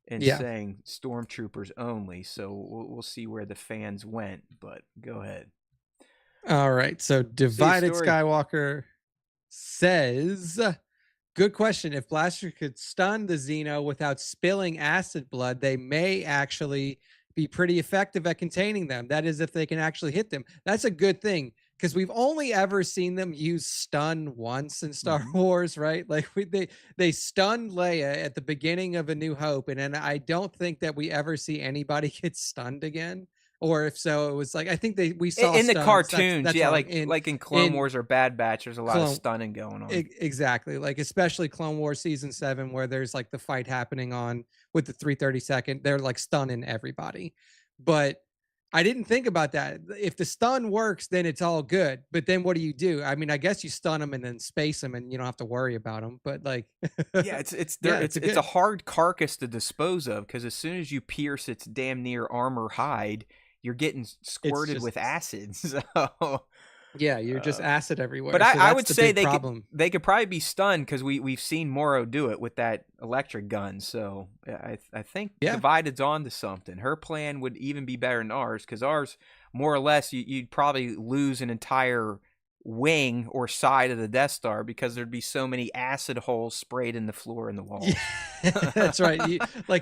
in saying Stormtroopers only. So we'll see where the fans went, but go ahead. All right. So Divided Skywalker says, good question. If Blaster could stun the Xeno without spilling acid blood, they may actually be pretty effective at containing them. That is, if they can actually hit them. That's a good thing, because we've only ever seen them use stun once in Star Wars, right? Like they stunned Leia at the beginning of A New Hope, and then I don't think that we ever see anybody get stunned again. Or if so, it was like, I think we saw in the stuns. cartoons, that's like in Clone Wars or Bad Batch, there's a lot of stunning going on. Exactly, like especially Clone Wars season 7, where there's like the fight happening on with the 332nd. They're like stunning everybody, but I didn't think about that. If the stun works, then it's all good. But then what do? I mean, I guess you stun them and then space them, and you don't have to worry about them. But like, it's a hard carcass to dispose of, because as soon as you pierce its damn near armor hide, you're getting squirted with acid. So yeah, you're just acid everywhere. But so I would say they could probably be stunned, because we've seen Morrow do it with that electric gun. So I think Divided's on to something. Her plan would even be better than ours, because ours, more or less, you'd probably lose an entire wing or side of the Death Star because there'd be so many acid holes sprayed in the floor and the walls. Yeah, that's right.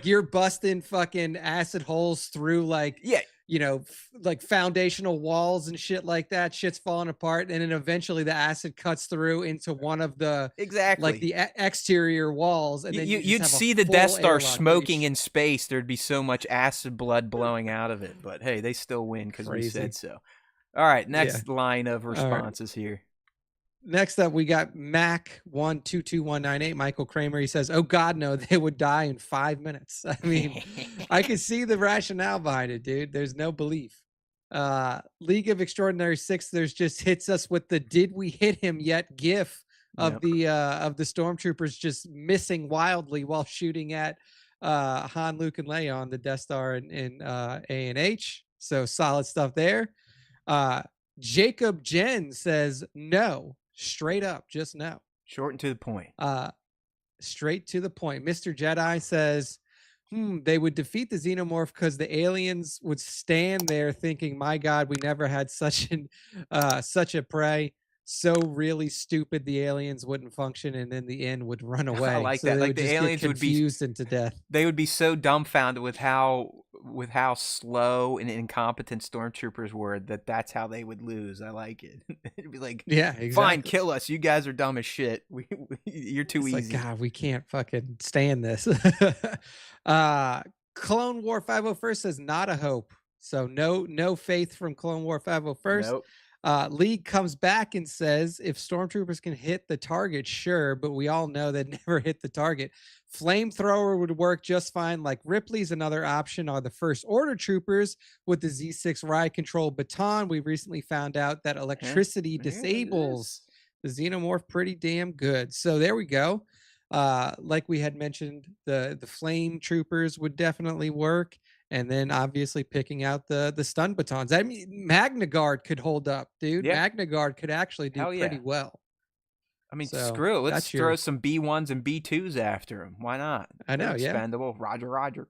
You're busting fucking acid holes through like foundational walls and shit like that. Shit's falling apart, and then eventually the acid cuts through into one of the exactly like the exterior walls, and then you'd see the Death Star smoking in space. There'd be so much acid blood blowing out of it, but hey, they still win because we said so. All right, next line of responses here. Next up, we got Mac122198, Michael Kramer. He says, "Oh God, no, they would die in 5 minutes." I mean, I can see the rationale behind it, dude. There's no belief. League of Extraordinary Sixers just hits us with the "Did we hit him yet?" gif of the Stormtroopers just missing wildly while shooting at Han, Luke, and Leia on the Death Star in A&H. So solid stuff there. Jacob Jen says no, straight up, just no. Short and to the point. Straight to the point. Mr. Jedi says, they would defeat the Xenomorph because the aliens would stand there thinking, my God, we never had such a prey. So really stupid the aliens wouldn't function, and in the end would run away. I like so that. Like the aliens would be confused into death. They would be so dumbfounded with how slow and incompetent stormtroopers were that's how they would lose. I like it. It'd be like, yeah, exactly. Fine, kill us. You guys are dumb as shit. You're too easy. Like, God, we can't fucking stand this. Clone War 501st says not a hope. So no faith from Clone War 501st. Nope. League comes back and says, if stormtroopers can hit the target, sure, but we all know they never hit the target. Flamethrower would work just fine. Like Ripley's another option are the First Order troopers with the Z6 ride control baton. We recently found out that electricity disables the Xenomorph pretty damn good. So there we go. Like we had mentioned, the flame troopers would definitely work. And then obviously picking out the stun batons. I mean, Magna Guard could hold up, dude. Yeah. Magna Guard could actually do pretty well. I mean, screw it. Let's throw some B1s and B2s after him. Why not? I know, expendable. Roger.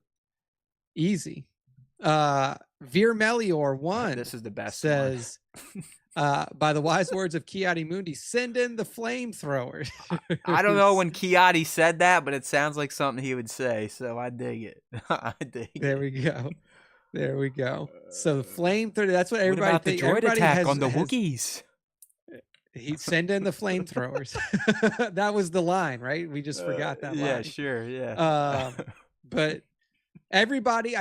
Easy. Veer Melior 1 this is the best says, by the wise words of Kiadi Mundi, send in the flamethrowers. I don't know when Kiadi said that, but it sounds like something he would say, so I dig it. There we go. So the flamethrower, that's what everybody thinks. What about the droid attack on the Wookiees? He'd send in the flamethrowers. That was the line, right? We just forgot that line. Yeah, sure, yeah. But I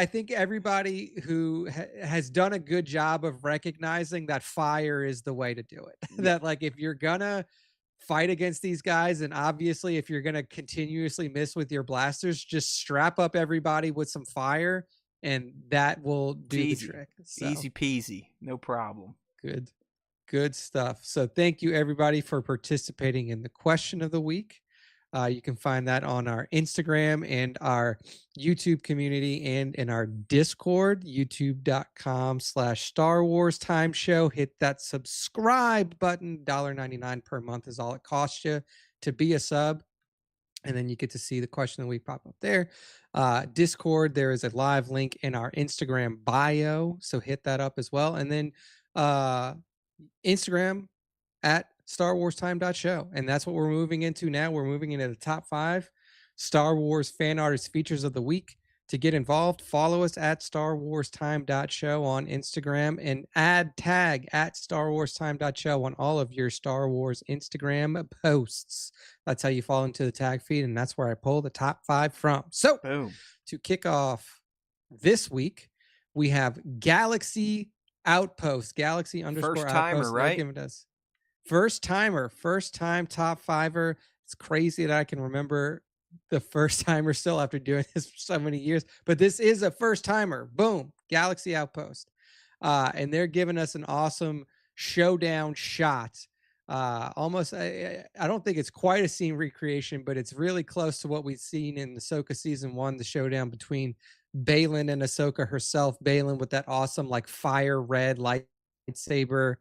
think everybody who has done a good job of recognizing that fire is the way to do it. That like, if you're gonna fight against these guys, and obviously if you're gonna continuously miss with your blasters, just strap up everybody with some fire, and that will do the trick. So, easy peasy, no problem. Good stuff. So thank you everybody for participating in the question of the week. You can find that on our Instagram and our YouTube community and in our Discord, youtube.com/Star Wars Time Show. Hit that subscribe button. $1.99 per month is all it costs you to be a sub. And then you get to see the question of the week pop up there. Discord, there is a live link in our Instagram bio. So hit that up as well. And then Instagram at StarWarsTime.show. And that's what we're moving into now. We're moving into the top 5 Star Wars fan artist features of the week. To get involved, follow us at StarWarsTime.show on Instagram and tag at StarWarsTime.show on all of your Star Wars Instagram posts. That's how you fall into the tag feed, and that's where I pull the top 5 from. So, boom. To kick off this week, we have Galaxy Outpost, Galaxy _ First Outpost. timer, right? Giving us first time top 5er. It's crazy that I can remember the first timer still after doing this for so many years, but this is a first timer. Boom, Galaxy Outpost. And they're giving us an awesome showdown shot. Almost, I don't think it's quite a scene recreation, but it's really close to what we've seen in Ahsoka season 1, the showdown between Baylan and Ahsoka herself. Baylan with that awesome like fire red lightsaber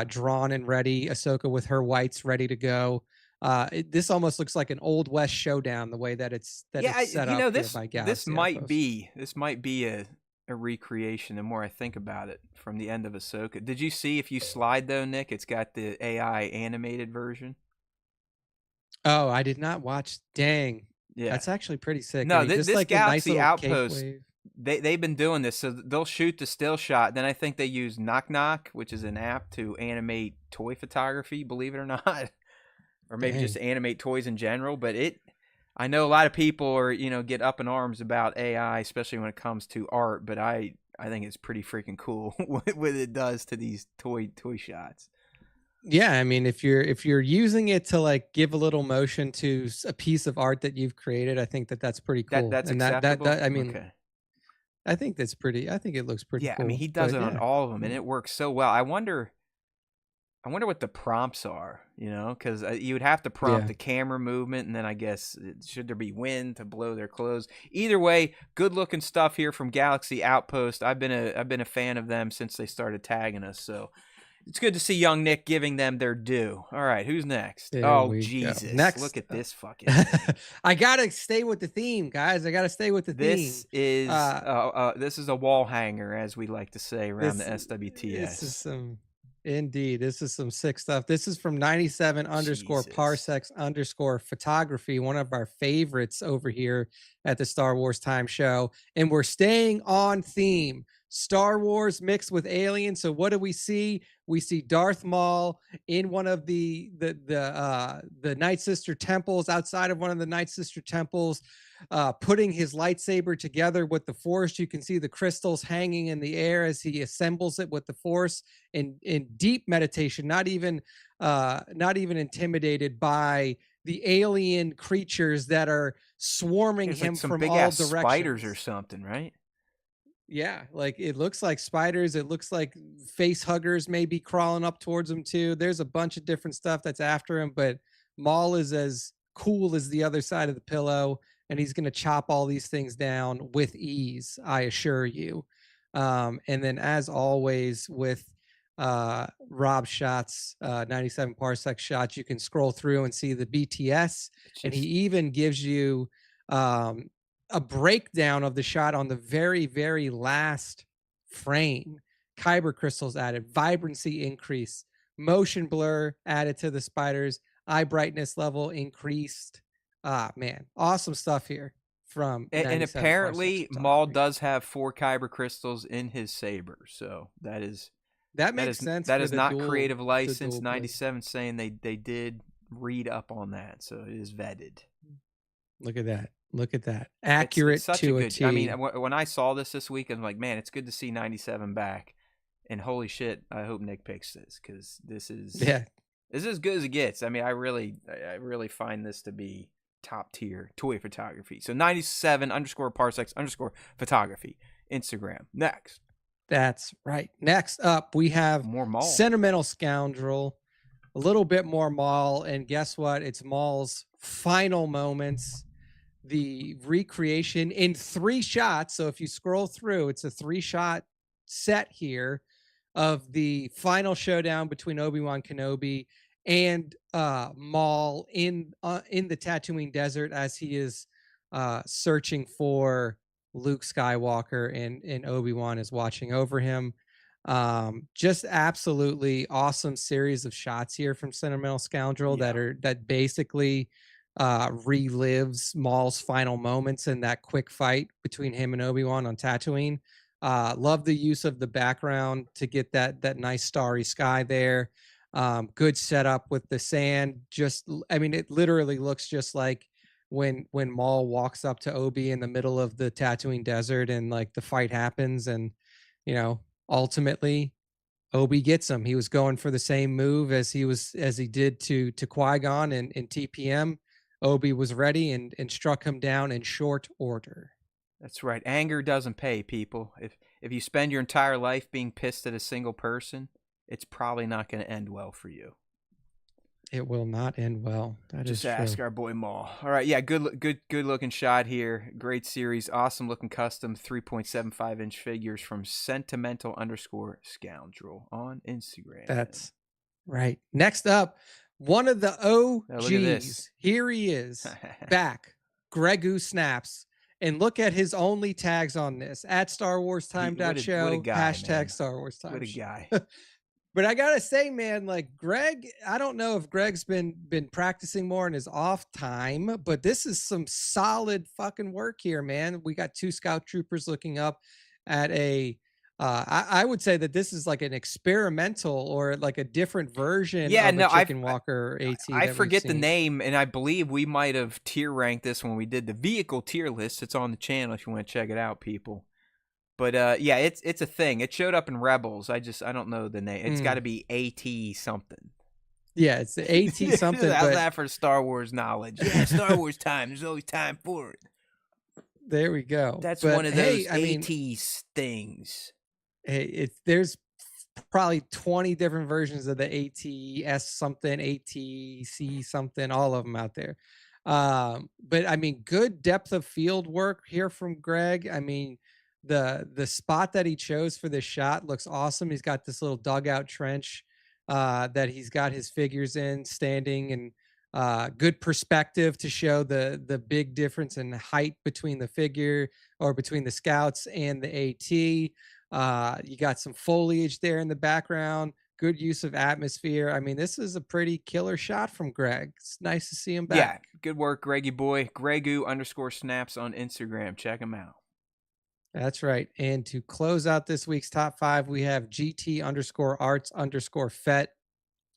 drawn and ready. Ahsoka with her whites ready to go. This almost looks like an Old West showdown the way that it's set up by Galaxy this might be a recreation the more I think about it from the end of Ahsoka. Did you see, if you slide though, Nick, it's got the AI animated version? Oh, I did not watch. Dang. Yeah. That's actually pretty sick. No, And he just this like a nice Galaxy little cape Outpost, wave. they've been doing this. So they'll shoot the still shot. Then I think they use Knock Knock, which is an app to animate toy photography, believe it or not. Or maybe just Dang. animate toys in general. But I know a lot of people are, get up in arms about AI, especially when it comes to art. But I think it's pretty freaking cool what it does to these toy shots. Yeah, I mean, if you're using it to like give a little motion to a piece of art that you've created, I think that's pretty cool. That's And acceptable. that I mean, okay. I think that's pretty. I think it looks pretty Yeah, cool. I mean, he does But it on yeah. all of them, and it works so well. I wonder what the prompts are, because you would have to prompt Yeah. the camera movement, and then I guess should there be wind to blow their clothes. Either way, good looking stuff here from Galaxy Outpost. I've been a fan of them since they started tagging us, so it's good to see young Nick giving them their due. All right, who's next? There Oh we go. Jesus! Next, Look at this fucking thing. I gotta stay with the theme, guys. I gotta stay with the This theme. is a wall hanger, as we like to say around the This is SWTS. some indeed. This is some sick stuff. This is from 97 underscore Jesus. parsecs underscore photography, one of our favorites over here at the Star Wars Time Show. And we're staying on theme. Star Wars mixed with aliens. So what do we see? We see Darth Maul in one of the Night Sister temples, outside of one of the Night Sister temples, putting his lightsaber together with the Force. You can see the crystals hanging in the air as he assembles it with the Force in deep meditation, not even intimidated by the alien creatures that are swarming There's him like some from big all ass directions. spiders or something, right? Yeah, like it looks like spiders. It looks like face huggers maybe crawling up towards him too. There's a bunch of different stuff that's after him, but Maul is as cool as the other side of the pillow, and he's going to chop all these things down with ease, I assure you. And then, as always, with Rob shots, 97 parsec shots, you can scroll through and see the BTS, and he even gives you a breakdown of the shot on the very, very last frame. Kyber crystals added, vibrancy increase, motion blur added to the spiders, eye brightness level increased. Man, awesome stuff here from and apparently Maul does have 4 kyber crystals in his saber, so that makes sense. That is not creative license. 97 saying they did read up on that, so it is vetted. Look at that. Look at that. Accurate it's to a T. I mean, when I saw this week, I'm like, man, it's good to see 97 back. And holy shit, I hope Nick picks this, because this is as good as it gets. I mean, I really find this to be top tier toy photography. So 97 underscore parsecs underscore photography, Instagram. Next. That's right. Next up, we have more Maul. Sentimental Scoundrel, a little bit more Maul, and guess what? It's Maul's final moments. The recreation in 3 shots. So if you scroll through, it's a 3-shot set here of the final showdown between Obi-Wan Kenobi and Maul in the Tatooine desert as he is searching for Luke Skywalker, and Obi-Wan is watching over him. Just absolutely awesome series of shots here from Sentimental Scoundrel that basically relives Maul's final moments in that quick fight between him and Obi-Wan on Tatooine. Love the use of the background to get that nice starry sky there. Good setup with the sand. It literally looks just like when Maul walks up to Obi in the middle of the Tatooine desert, and like the fight happens, and ultimately Obi gets him. He was going for the same move as he did to Qui-Gon in TPM. Obi was ready and struck him down in short order. That's right. Anger doesn't pay, people. If you spend your entire life being pissed at a single person, it's probably not going to end well for you. It will not end well. That Just is ask true. our boy Maul. All right, yeah, good looking shot here. Great series, awesome looking custom 3.75 inch figures from Sentimental underscore Scoundrel on Instagram. That's right. Next up, one of the OGs. Now look at this. Here he is, back. Grogu snaps. And look at his only tags on this at Star Wars What a Time.show, guy, man. Star Wars Time. What a guy. But I gotta say, man, like Greg, I don't know if Greg's been practicing more in his off time, but this is some solid fucking work here, man. We got 2 scout troopers looking up at a I would say that this is like an experimental or like a different version of a Chicken Walker AT. I forget the name, and I believe we might have tier ranked this when we did the vehicle tier list. It's on the channel if you want to check it out, people. But yeah, it's a thing. It showed up in Rebels. I don't know the name. It's got to be AT something. Yeah, it's the AT something. How's that for Star Wars knowledge? Yeah, Star Wars time. There's always time for it. There we go. That's one of those AT things. Hey, there's probably 20 different versions of the ATS something, ATC something, all of them out there. But I mean, good depth of field work here from Greg. I mean, the spot that he chose for this shot looks awesome. He's got this little dugout trench that he's got his figures in standing, and good perspective to show the big difference in height between the figure or between the scouts and the AT. You got some foliage there in the background, good use of atmosphere. I mean, this is a pretty killer shot from Greg. It's nice to see him back. Yeah, good work, Greggy boy. Gregu_snaps on Instagram. Check him out. That's right. And to close out this week's top 5, we have GT_arts_fet.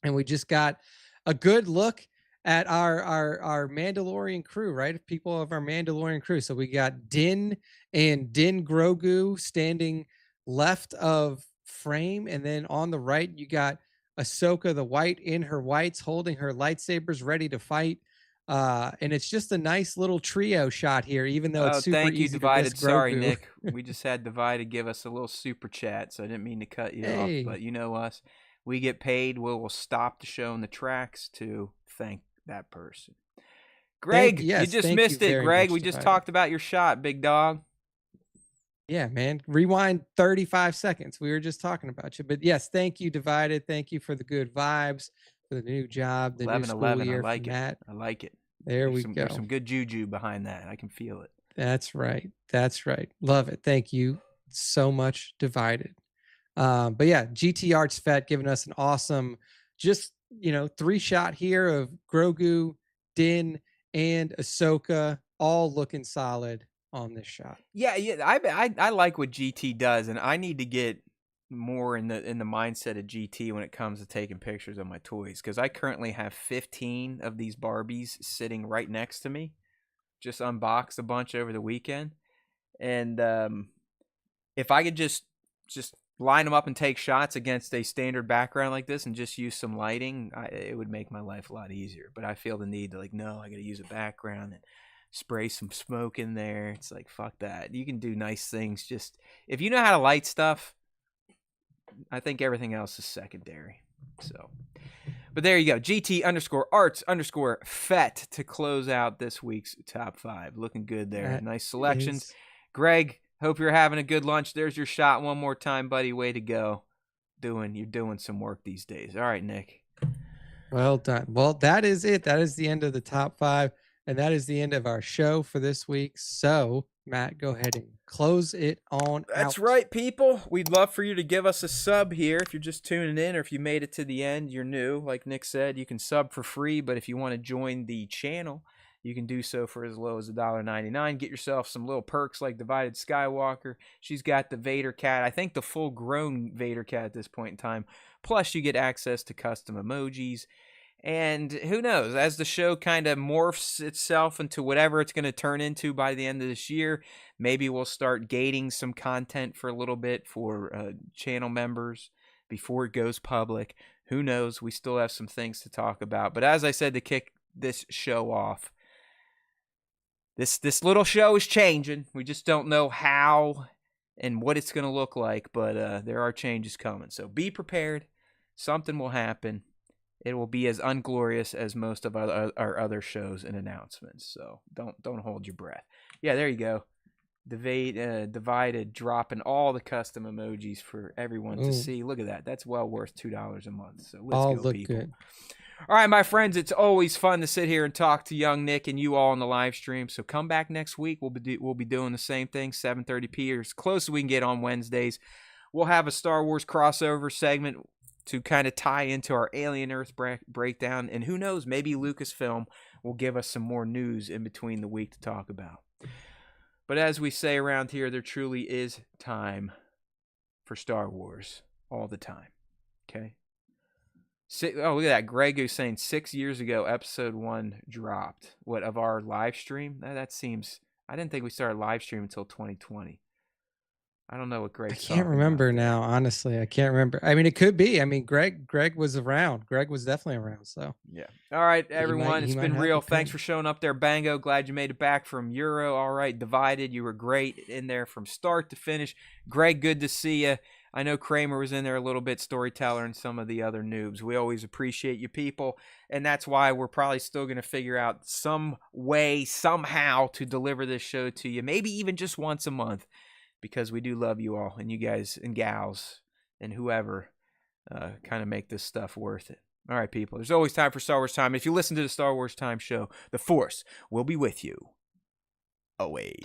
And we just got a good look at our Mandalorian crew, right? People of our Mandalorian crew. So we got Din and Din Grogu standing left of frame. And then on the right, you got Ahsoka the White in her whites holding her lightsabers ready to fight. And it's just a nice little trio shot here, even though it's super thank you, easy Divided. to miss Sorry, Grogu. Nick. We just had Divided give us a little super chat, so I didn't mean to cut you off. But you know us. We get paid. We'll stop the show in the tracks to thank that person. Greg, you just missed it, Greg. We just talked about your shot, big dog. Yeah, man. Rewind 35 seconds. We were just talking about you. But yes, thank you, Divided. Thank you for the good vibes, for the new job, the 11, new school 11. year. I like it. Matt. I like it. There we go. There's some good juju behind that. I can feel it. That's right. That's right. Love it. Thank you so much, Divided. But yeah, GT Arts Fet giving us an awesome, just 3-shot here of Grogu, Din, and Ahsoka, all looking solid on this shot. Yeah. I like what GT does, and I need to get more in the mindset of GT when it comes to taking pictures of my toys, because I currently have 15 of these Barbies sitting right next to me. Just unboxed a bunch over the weekend, and if I could just line them up and take shots against a standard background like this and just use some lighting, it would make my life a lot easier. But I feel the need to no, I gotta use a background and spray some smoke in there. It's like, fuck that. You can do nice things just if you know how to light stuff. I think everything else is secondary. So, but there you go. GT_arts_fet to close out this week's top 5. Looking good there. That nice selections. Greg, hope you're having a good lunch. There's your shot one more time, buddy. Way to go. You're doing some work these days. All right, Nick. Well done. Well, that is it. That is the end of the top 5. And that is the end of our show for this week. So, Matt, go ahead and close it on That's out. right, people. We'd love for you to give us a sub here. If you're just tuning in, or if you made it to the end, you're new. Like Nick said, you can sub for free. But if you want to join the channel, you can do so for as low as $1.99. Get yourself some little perks like Divided Skywalker. She's got the Vader Cat. I think the full-grown Vader Cat at this point in time. Plus, you get access to custom emojis. And who knows, as the show kind of morphs itself into whatever it's going to turn into by the end of this year, maybe we'll start gating some content for a little bit for channel members before it goes public. Who knows? We still have some things to talk about. But as I said, to kick this show off, this little show is changing. We just don't know how and what it's going to look like, but there are changes coming. So be prepared. Something will happen. It will be as unglorious as most of our other shows and announcements. So don't hold your breath. Yeah, there you go. Divided dropping all the custom emojis for everyone to see. Look at that. That's well worth $2 a month. So let's go, people. Good. All right, my friends, it's always fun to sit here and talk to young Nick and you all on the live stream. So come back next week. We'll be doing the same thing, 7:30 or as close as we can get on Wednesdays. We'll have a Star Wars crossover segment to kind of tie into our Alien Earth breakdown. And who knows, maybe Lucasfilm will give us some more news in between the week to talk about. But as we say around here, there truly is time for Star Wars all the time. Okay? Oh, look at that. Grogu saying 6 years ago, episode 1 dropped. What, of our live stream? That seems... I didn't think we started live stream until 2020. I don't know what Greg. I can't remember now, honestly. I can't remember. I mean, it could be. I mean, Greg was around. Greg was definitely around. So yeah. All right, everyone. It's been real. Thanks for showing up there, Bango. Glad you made it back from Euro. All right, Divided. You were great in there from start to finish. Greg, good to see you. I know Kramer was in there a little bit, Storyteller, and some of the other noobs. We always appreciate you people, and that's why we're probably still going to figure out some way, somehow, to deliver this show to you, maybe even just once a month, because we do love you all, and you guys and gals and whoever kind of make this stuff worth it. All right, people, there's always time for Star Wars Time. If you listen to the Star Wars Time show, the Force will be with you always.